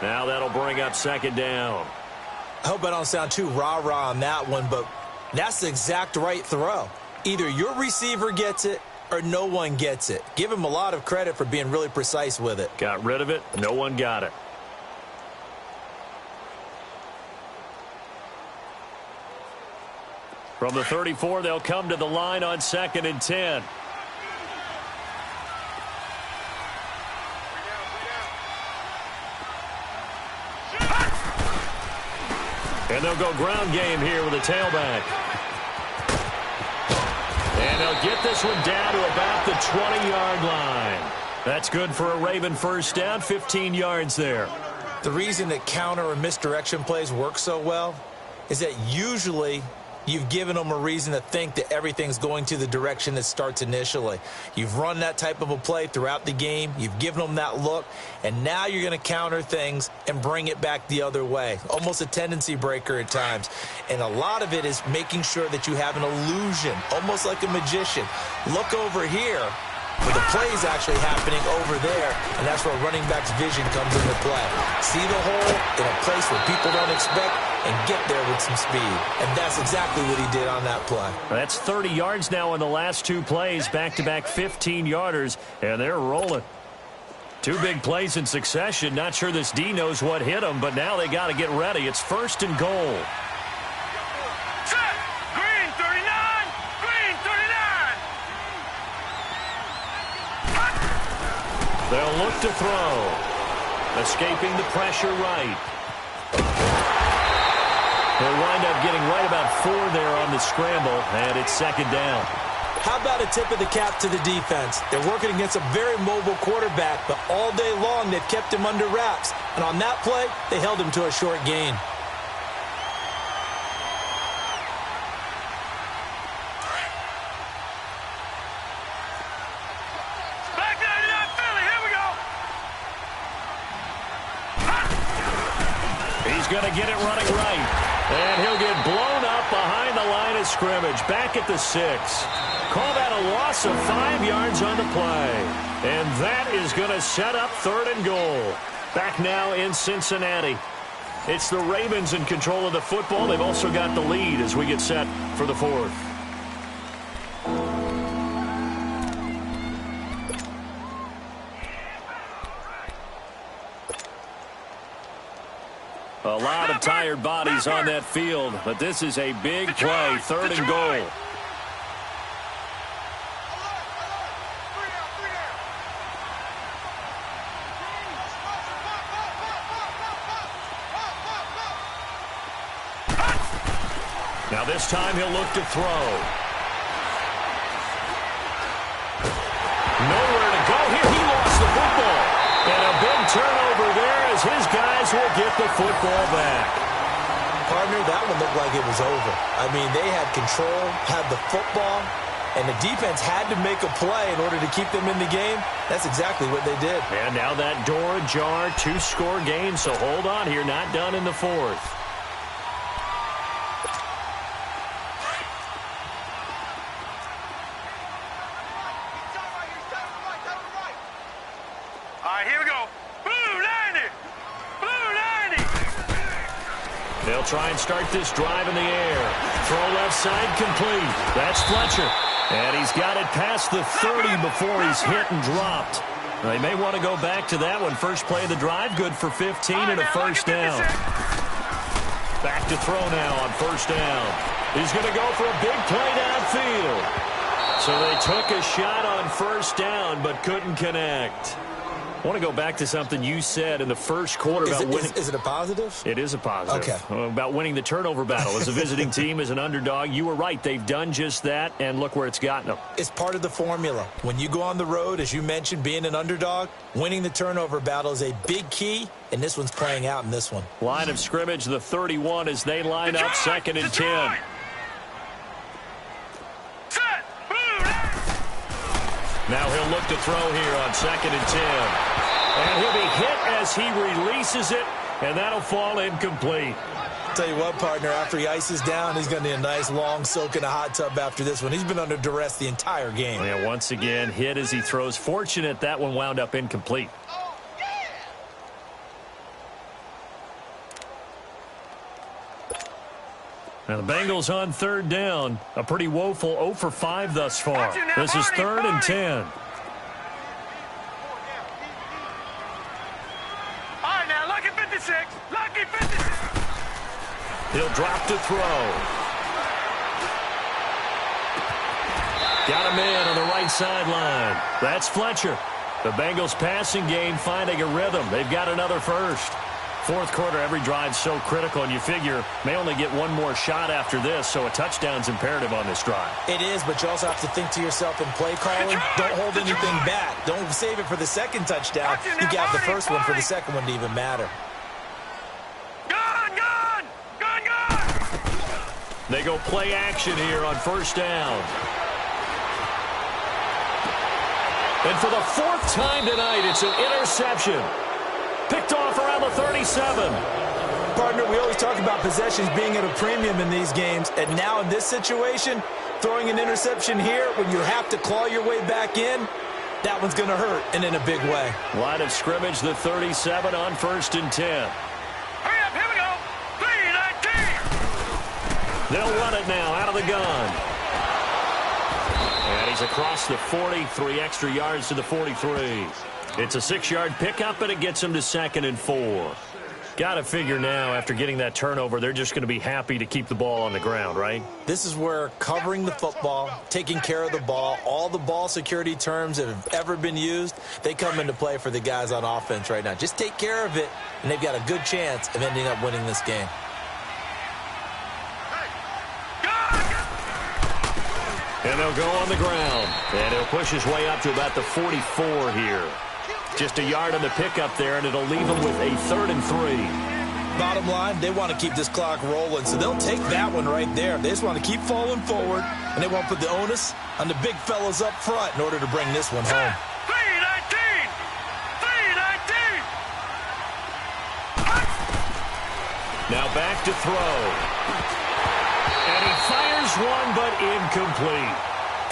Now that'll bring up second down. I hope I don't sound too rah-rah on that one, but that's the exact right throw. Either your receiver gets it or no one gets it. Give him a lot of credit for being really precise with it. Got rid of it. No one got it. From the 34, they'll come to the line on 2nd and 10. And they'll go ground game here with a tailback. And they'll get this one down to about the 20-yard line. That's good for a Raven first down, 15 yards there. The reason that counter or misdirection plays work so well is that usually you've given them a reason to think that everything's going to the direction that starts initially. You've run that type of a play throughout the game. You've given them that look, and now you're going to counter things and bring it back the other way. Almost a tendency breaker at times. And a lot of it is making sure that you have an illusion, almost like a magician. Look over here, where the play is actually happening over there, and that's where running back's vision comes into play. See the hole in a place where people don't expect and get there with some speed. And that's exactly what he did on that play. That's 30 yards now in the last two plays, back-to-back 15-yarders, and they're rolling. Two big plays in succession. Not sure this D knows what hit them, but now they got to get ready. It's 1st and goal. Set! Green 39! Green 39! They'll look to throw. Escaping the pressure right. They'll wind up getting right about 4 there on the scramble, and it's 2nd down. How about a tip of the cap to the defense? They're working against a very mobile quarterback, but all day long they've kept him under wraps. And on that play, they held him to a short gain. Back 99 Philly, here we go! He's going to get it running right. And he'll get blown up behind the line of scrimmage. Back at the 6. Call that a loss of 5 yards on the play. And that is going to set up 3rd and goal. Back now in Cincinnati. It's the Ravens in control of the football. They've also got the lead as we get set for the 4th. A lot of tired bodies on that field, but this is a big play, 3rd and goal. Now this time he'll look to throw. Nowhere to go here. He lost the football. And a big turnover there as his guys will get the football back. Partner, that one looked like it was over. I mean, they had control, had the football, and the defense had to make a play in order to keep them in the game. That's exactly what they did. And now that door ajar, 2-score game, so hold on here, not done in the 4th. They'll try and start this drive in the air. Throw left side complete. That's Fletcher. And he's got it past the 30 before he's hit and dropped. They may want to go back to that one. First play of the drive, good for 15 and a first down. Back to throw now on first down. He's going to go for a big play downfield. So they took a shot on first down but couldn't connect. I want to go back to something you said in the first quarter about winning. Is it a positive? It is a positive. Okay. About winning the turnover battle. As a visiting team, as an underdog, you were right. They've done just that, and look where it's gotten them. It's part of the formula. When you go on the road, as you mentioned, being an underdog, winning the turnover battle is a big key, and this one's playing out in this one. Line of scrimmage, the 31 as they line up 2nd and 10. Now he'll look to throw here on 2nd and 10. And he'll be hit as he releases it, and that'll fall incomplete. Tell you what, partner, after he ices down, he's going to need a nice long soak in a hot tub after this one. He's been under duress the entire game. Yeah, once again, hit as he throws. Fortunate that one wound up incomplete. Now the Bengals on third down. A pretty woeful 0 for 5 thus far. This is 3rd and 10. All right, now, lucky 56. Lucky 56. He'll drop to throw. Got a man on the right sideline. That's Fletcher. The Bengals passing game finding a rhythm. They've got another first. Fourth quarter, every drive so critical, and you figure may only get one more shot after this, so a touchdown's imperative on this drive. It is, but you also have to think to yourself in play calling, don't hold anything back. Don't save it for the second touchdown. You got the first one for the second one to even matter. They go play action here on first down. And for the 4th time tonight, it's an interception. Picked off around the 37. Partner, we always talk about possessions being at a premium in these games, and now in this situation, throwing an interception here when you have to claw your way back in, that one's going to hurt, and in a big way. Line of scrimmage, the 37 on 1st and 10. Hurry up, here we go. 3-19. They'll run it now out of the gun. And he's across the 40, 3 extra yards to the 43. It's a 6-yard pickup, and it gets him to 2nd and 4. Got to figure now, after getting that turnover, they're just going to be happy to keep the ball on the ground, right? This is where covering the football, taking care of the ball, all the ball security terms that have ever been used, they come into play for the guys on offense right now. Just take care of it, and they've got a good chance of ending up winning this game. And they'll go on the ground. And he'll push his way up to about the 44 here. Just a yard on the pickup there, and it'll leave him with a 3rd and 3. Bottom line, they want to keep this clock rolling, so they'll take that one right there. They just want to keep falling forward, and they won't put the onus on the big fellas up front in order to bring this one home. 3-19. 3-19. Now back to throw. And he fires one, but incomplete.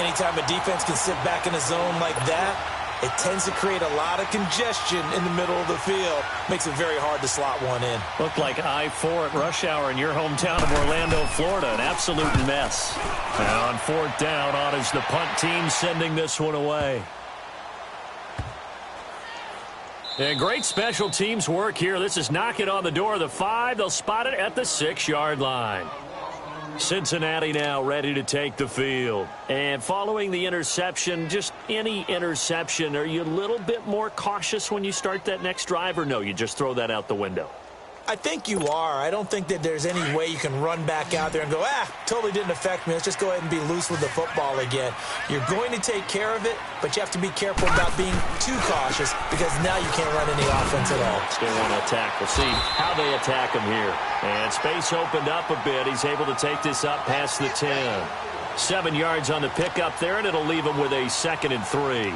Anytime a defense can sit back in a zone like that, it tends to create a lot of congestion in the middle of the field. Makes it very hard to slot one in. Looked like I-4 at rush hour in your hometown of Orlando, Florida. An absolute mess. And on 4th down, on is the punt team sending this one away. And great special teams work here. This is knocking on the door of the 5. They'll spot it at the 6-yard line. Cincinnati now ready to take the field. And following the interception, just any interception, are you a little bit more cautious when you start that next drive, or no, you just throw that out the window? I think you are. I don't think that there's any way you can run back out there and go, totally didn't affect me. Let's just go ahead and be loose with the football again. You're going to take care of it, but you have to be careful about being too cautious because now you can't run any offense at all. Still want to attack. We'll see how they attack him here. And space opened up a bit. He's able to take this up past the 10. 7 yards on the pickup there, and it'll leave him with a 2nd and 3.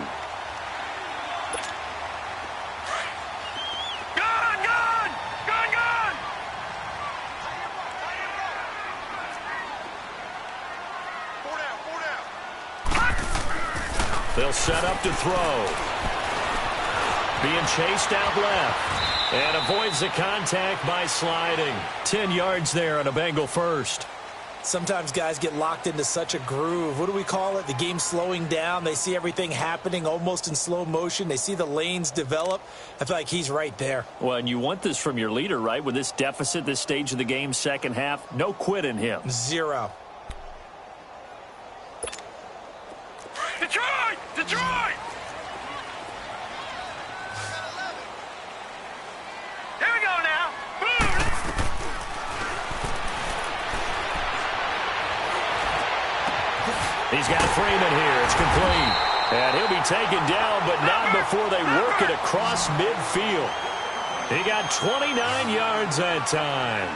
They'll set up to throw. Being chased out left. And avoids the contact by sliding. 10 yards there on a Bengal first. Sometimes guys get locked into such a groove. What do we call it? The game slowing down. They see everything happening almost in slow motion. They see the lanes develop. I feel like he's right there. Well, and you want this from your leader, right? With this deficit, this stage of the game, second half, no quit in him. 0. Detroit! Detroit! Here we go now. Boom! He's got Freeman here. It's complete. And he'll be taken down, but not before they work it across midfield. He got 29 yards that time.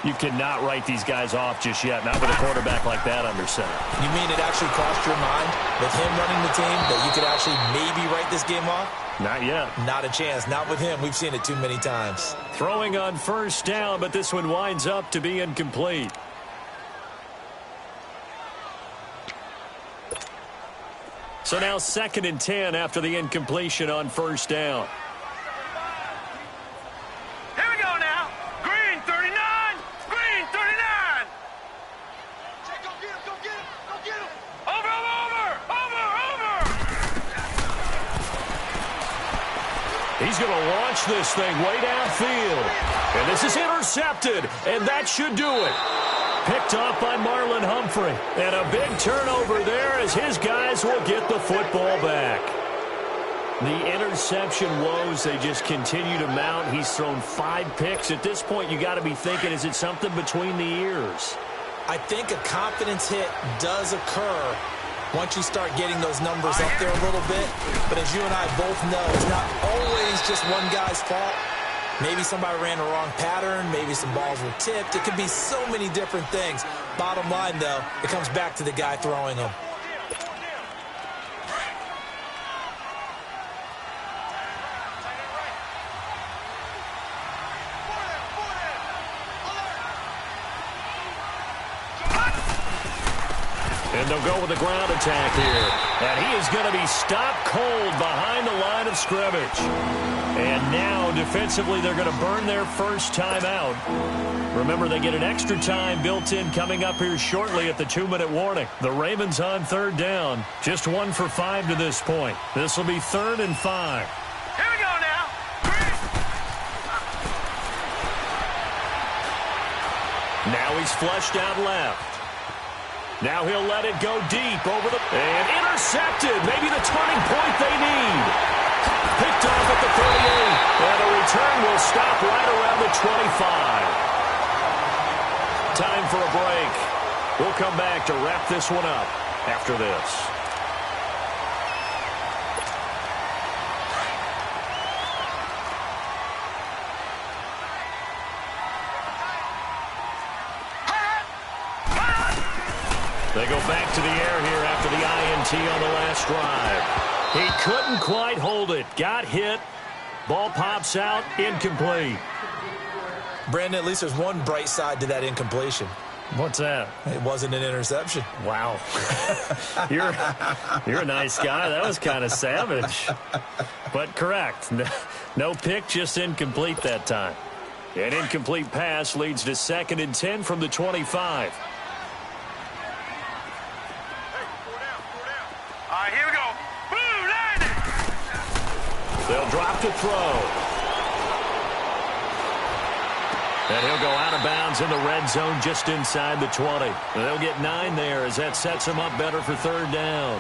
You cannot write these guys off just yet, not with a quarterback like that under center. You mean it actually crossed your mind with him running the team that you could actually maybe write this game off? Not yet. Not a chance. Not with him. We've seen it too many times. Throwing on first down, but this one winds up to be incomplete. So now 2nd and 10 after the incompletion on first down. Here we go now. Green 39. Green 39. Go get him. Go get him. Go get him. Over. He's going to launch this thing way downfield. And this is intercepted. And that should do it. Picked off by Marlon Humphrey. And a big turnover there as his guys will get the football back. The interception woes, they just continue to mount. He's thrown 5 picks. At this point, you got to be thinking, is it something between the ears? I think a confidence hit does occur once you start getting those numbers up there a little bit. But as you and I both know, it's not always just one guy's fault. Maybe somebody ran the wrong pattern. Maybe some balls were tipped. It could be so many different things. Bottom line, though, it comes back to the guy throwing them. And they'll go with the ground attack here. And he is going to be stopped cold behind the line of scrimmage. And now, defensively, they're going to burn their first time out. Remember, they get an extra time built in coming up here shortly at the 2-minute warning. The Ravens on 3rd down. Just 1 for 5 to this point. This will be 3rd and 5. Here we go now. Now he's flushed out left. Now he'll let it go deep over the... And intercepted. Maybe the turning point they need. Picked off at the 38. And the return will stop right around the 25. Time for a break. We'll come back to wrap this one up after this. They go back to the air here after the INT on the last drive. He couldn't quite hold it. Got hit. Ball pops out. Incomplete. Brandon, at least there's one bright side to that incompletion. What's that? It wasn't an interception. Wow. You're a nice guy. That was kind of savage. But correct. No pick, just incomplete that time. An incomplete pass leads to 2nd and 10 from the 25. Here we go. Boom, landing. They'll drop to throw. And he'll go out of bounds in the red zone just inside the 20. They'll get 9 there as that sets them up better for 3rd down.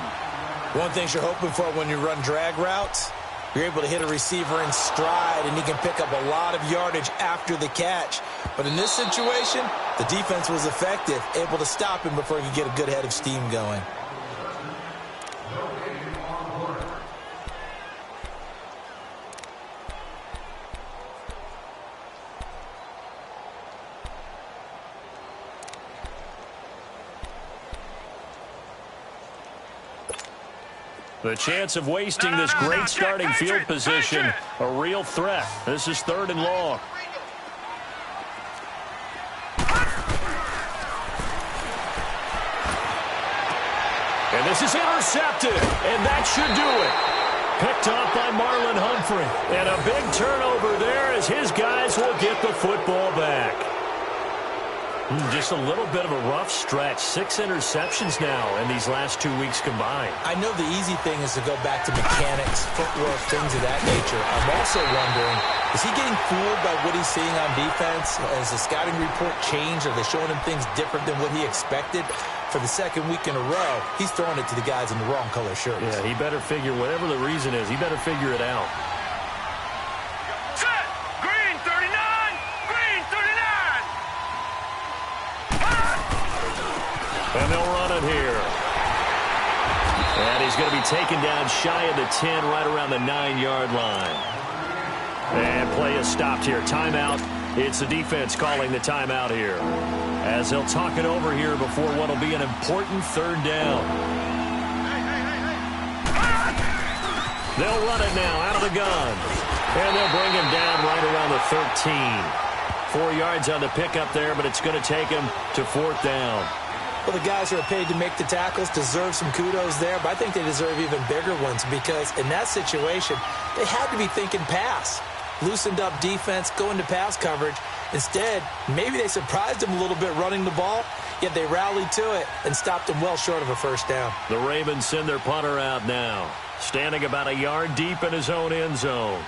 One thing you're hoping for when you run drag routes, you're able to hit a receiver in stride, and he can pick up a lot of yardage after the catch. But in this situation, the defense was effective, able to stop him before he could get a good head of steam going. The chance of wasting this great starting field position, a real threat. This is 3rd and long. And this is intercepted, and that should do it. Picked off by Marlon Humphrey. And a big turnover there as his guys will get the football back. Just a little bit of a rough stretch. 6 interceptions now in these last 2 weeks combined. I know the easy thing is to go back to mechanics, footwork, things of that nature. I'm also wondering, is he getting fooled by what he's seeing on defense? Has the scouting report changed? Are they showing him things different than what he expected? For the 2nd week in a row, he's throwing it to the guys in the wrong color shirts. Yeah, he better figure, whatever the reason is, he better figure it out. Set. Green 39. Green 39. And they'll run it here. And he's going to be taken down shy of the 10, right around the 9-yard line. And play is stopped here. Timeout. It's the defense calling the timeout here, as they'll talk it over here before what will be an important third down. They'll run it now out of the gun, and they'll bring him down right around the 13. 4 yards on the pickup there, but it's going to take him to 4th down. Well, the guys who are paid to make the tackles deserve some kudos there, but I think they deserve even bigger ones because in that situation, they had to be thinking pass. Loosened up defense, go into pass coverage. Instead, maybe they surprised him a little bit running the ball, yet they rallied to it and stopped him well short of a first down. The Ravens send their punter out now, standing about a yard deep in his own end zone.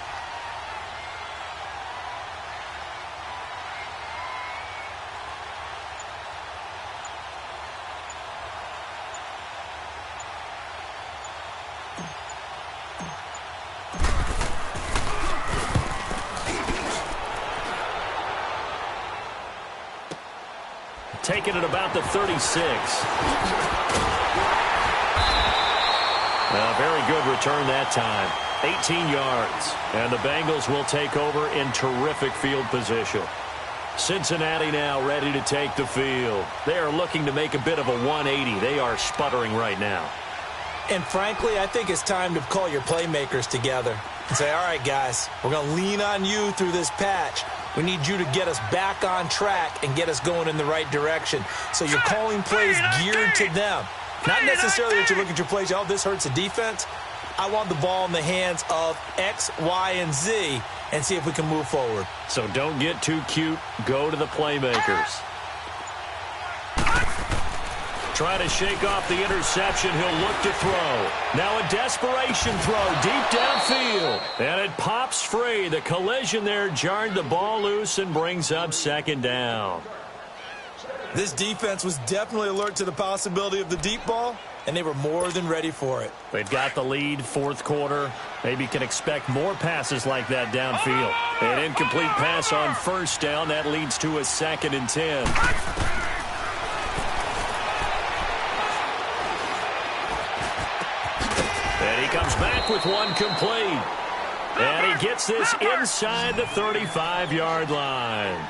Taking it about the 36. A very good return that time. 18 yards. And the Bengals will take over in terrific field position. Cincinnati now ready to take the field. They are looking to make a bit of a 180. They are sputtering right now. And frankly, I think it's time to call your playmakers together and say, all right, guys, we're going to lean on you through this patch. We need you to get us back on track and get us going in the right direction. So you're calling plays geared to them. Not necessarily that you look at your plays, oh, this hurts the defense. I want the ball in the hands of X, Y, and Z and see if we can move forward. So don't get too cute. Go to the playmakers. Try to shake off the interception. He'll look to throw. Now a desperation throw deep downfield. And it pops free. The collision there jarred the ball loose and brings up 2nd down. This defense was definitely alert to the possibility of the deep ball, and they were more than ready for it. They've got the lead, 4th quarter. Maybe can expect more passes like that downfield. An incomplete pass on 1st down. That leads to a 2nd and 10. And he comes back with one complete. And he gets this inside the 35-yard line.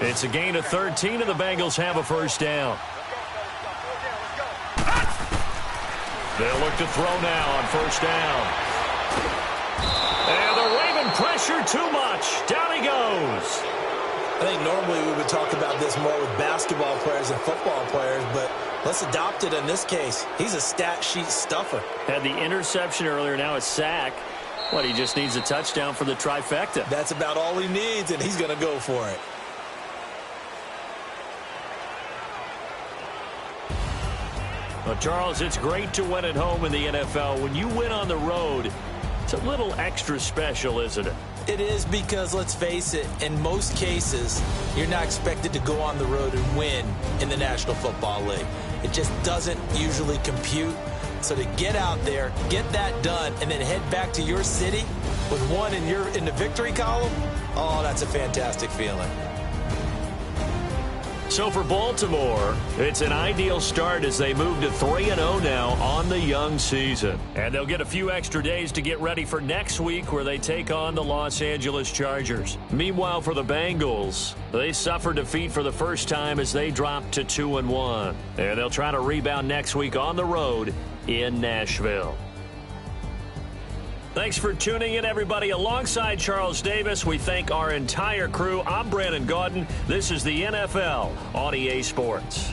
It's a gain of 13, and the Bengals have a 1st down. They'll look to throw now on 1st down. And the Raven pressure too much. Down he goes. I think normally we would talk about this more with basketball players and football players, but let's adopt it in this case. He's a stat sheet stuffer. Had the interception earlier, now a sack. What, he just needs a touchdown for the trifecta. That's about all he needs, and he's going to go for it. Well, Charles, it's great to win at home in the NFL. When you win on the road, it's a little extra special, isn't it? It is because, let's face it, in most cases, you're not expected to go on the road and win in the National Football League. It just doesn't usually compute. So to get out there, get that done, and then head back to your city with one in the victory column, oh, that's a fantastic feeling. So for Baltimore, it's an ideal start as they move to 3-0 now on the young season. And they'll get a few extra days to get ready for next week where they take on the Los Angeles Chargers. Meanwhile, for the Bengals, they suffered defeat for the first time as they dropped to 2-1. And they'll try to rebound next week on the road in Nashville. Thanks for tuning in, everybody. Alongside Charles Davis, we thank our entire crew. I'm Brandon Gaudin. This is the NFL on EA Sports.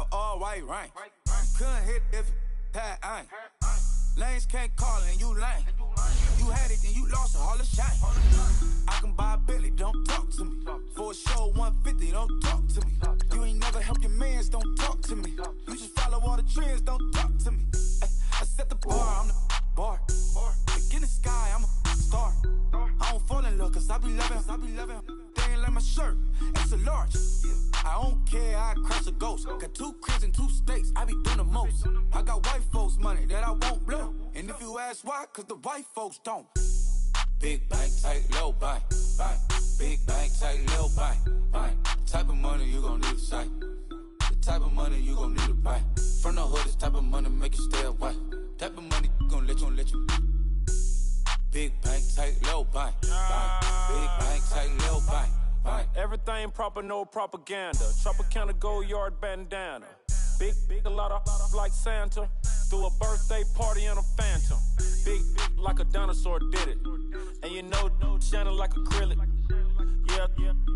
an all-white rank. Couldn't hit if it had ain't. Lanes can't call and you lame. You had it, then you lost all the shine. I can buy a Billy, don't talk to me. For a show 150, don't talk to me. You ain't never help your mans, don't talk to me. You just follow all the trends, don't talk to me. I set the bar, I'm the bar. Like in the sky, I'm a star. I don't fall in love, cause I be loving. They ain't like my shirt, it's a large. I don't care, I crash a ghost. Got 2 cribs in 2 states, I be doing the most. I got white folks' money that I won't blow. And if you ask why, cause the white folks don't. Big bank, tight, low bank. Big bank, tight, low bank. The type of money you gon' need to sight. The type of money you gon' need to buy. From the hood, this type of money make you stay away. Type of money gon' let you. Big bank, tight, low bank. Big bank, tight, low bank. Everything proper, no propaganda. Tropicana gold yard bandana. Big, a lot of like Santa. Threw a birthday party in a phantom. Big like a dinosaur did it. And you know, shining like acrylic. Yeah,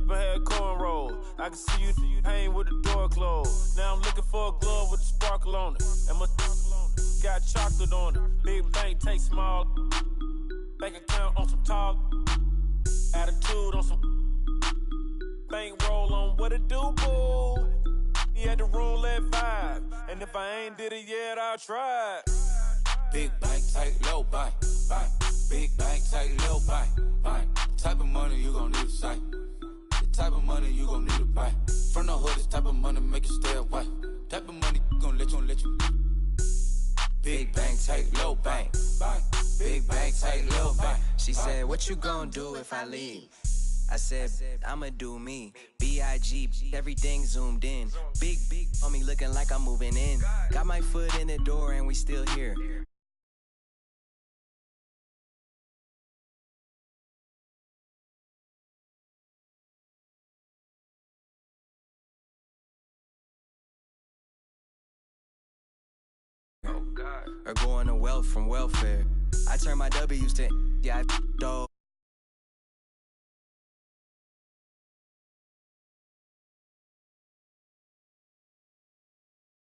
but had cornrow. I can see you hang with the door closed. Now I'm looking for a glove with a sparkle on it. And my got chocolate on it. Big bank, take small. Bank account on some talk. Attitude on some. Bank roll on what it do, boo. He had the roulette vibe. And if I ain't did it yet, I'll try. Big bank, tight, low bank. Big bank, tight, low bank. The type of money you gon' need to sight. The type of money you gon' need to buy. From the hood, this type of money make you stay away. Type of money gon' let you. Big bank, tight, low bank. Big bank, tight, low bank. She said, what you gon' do if I leave? I said, I'ma do me. B.I.G. Everything zoomed in. Big on me looking like I'm moving in. Got my foot in the door and we still here. Or going to wealth from welfare. I turn my W's to yeah, dog.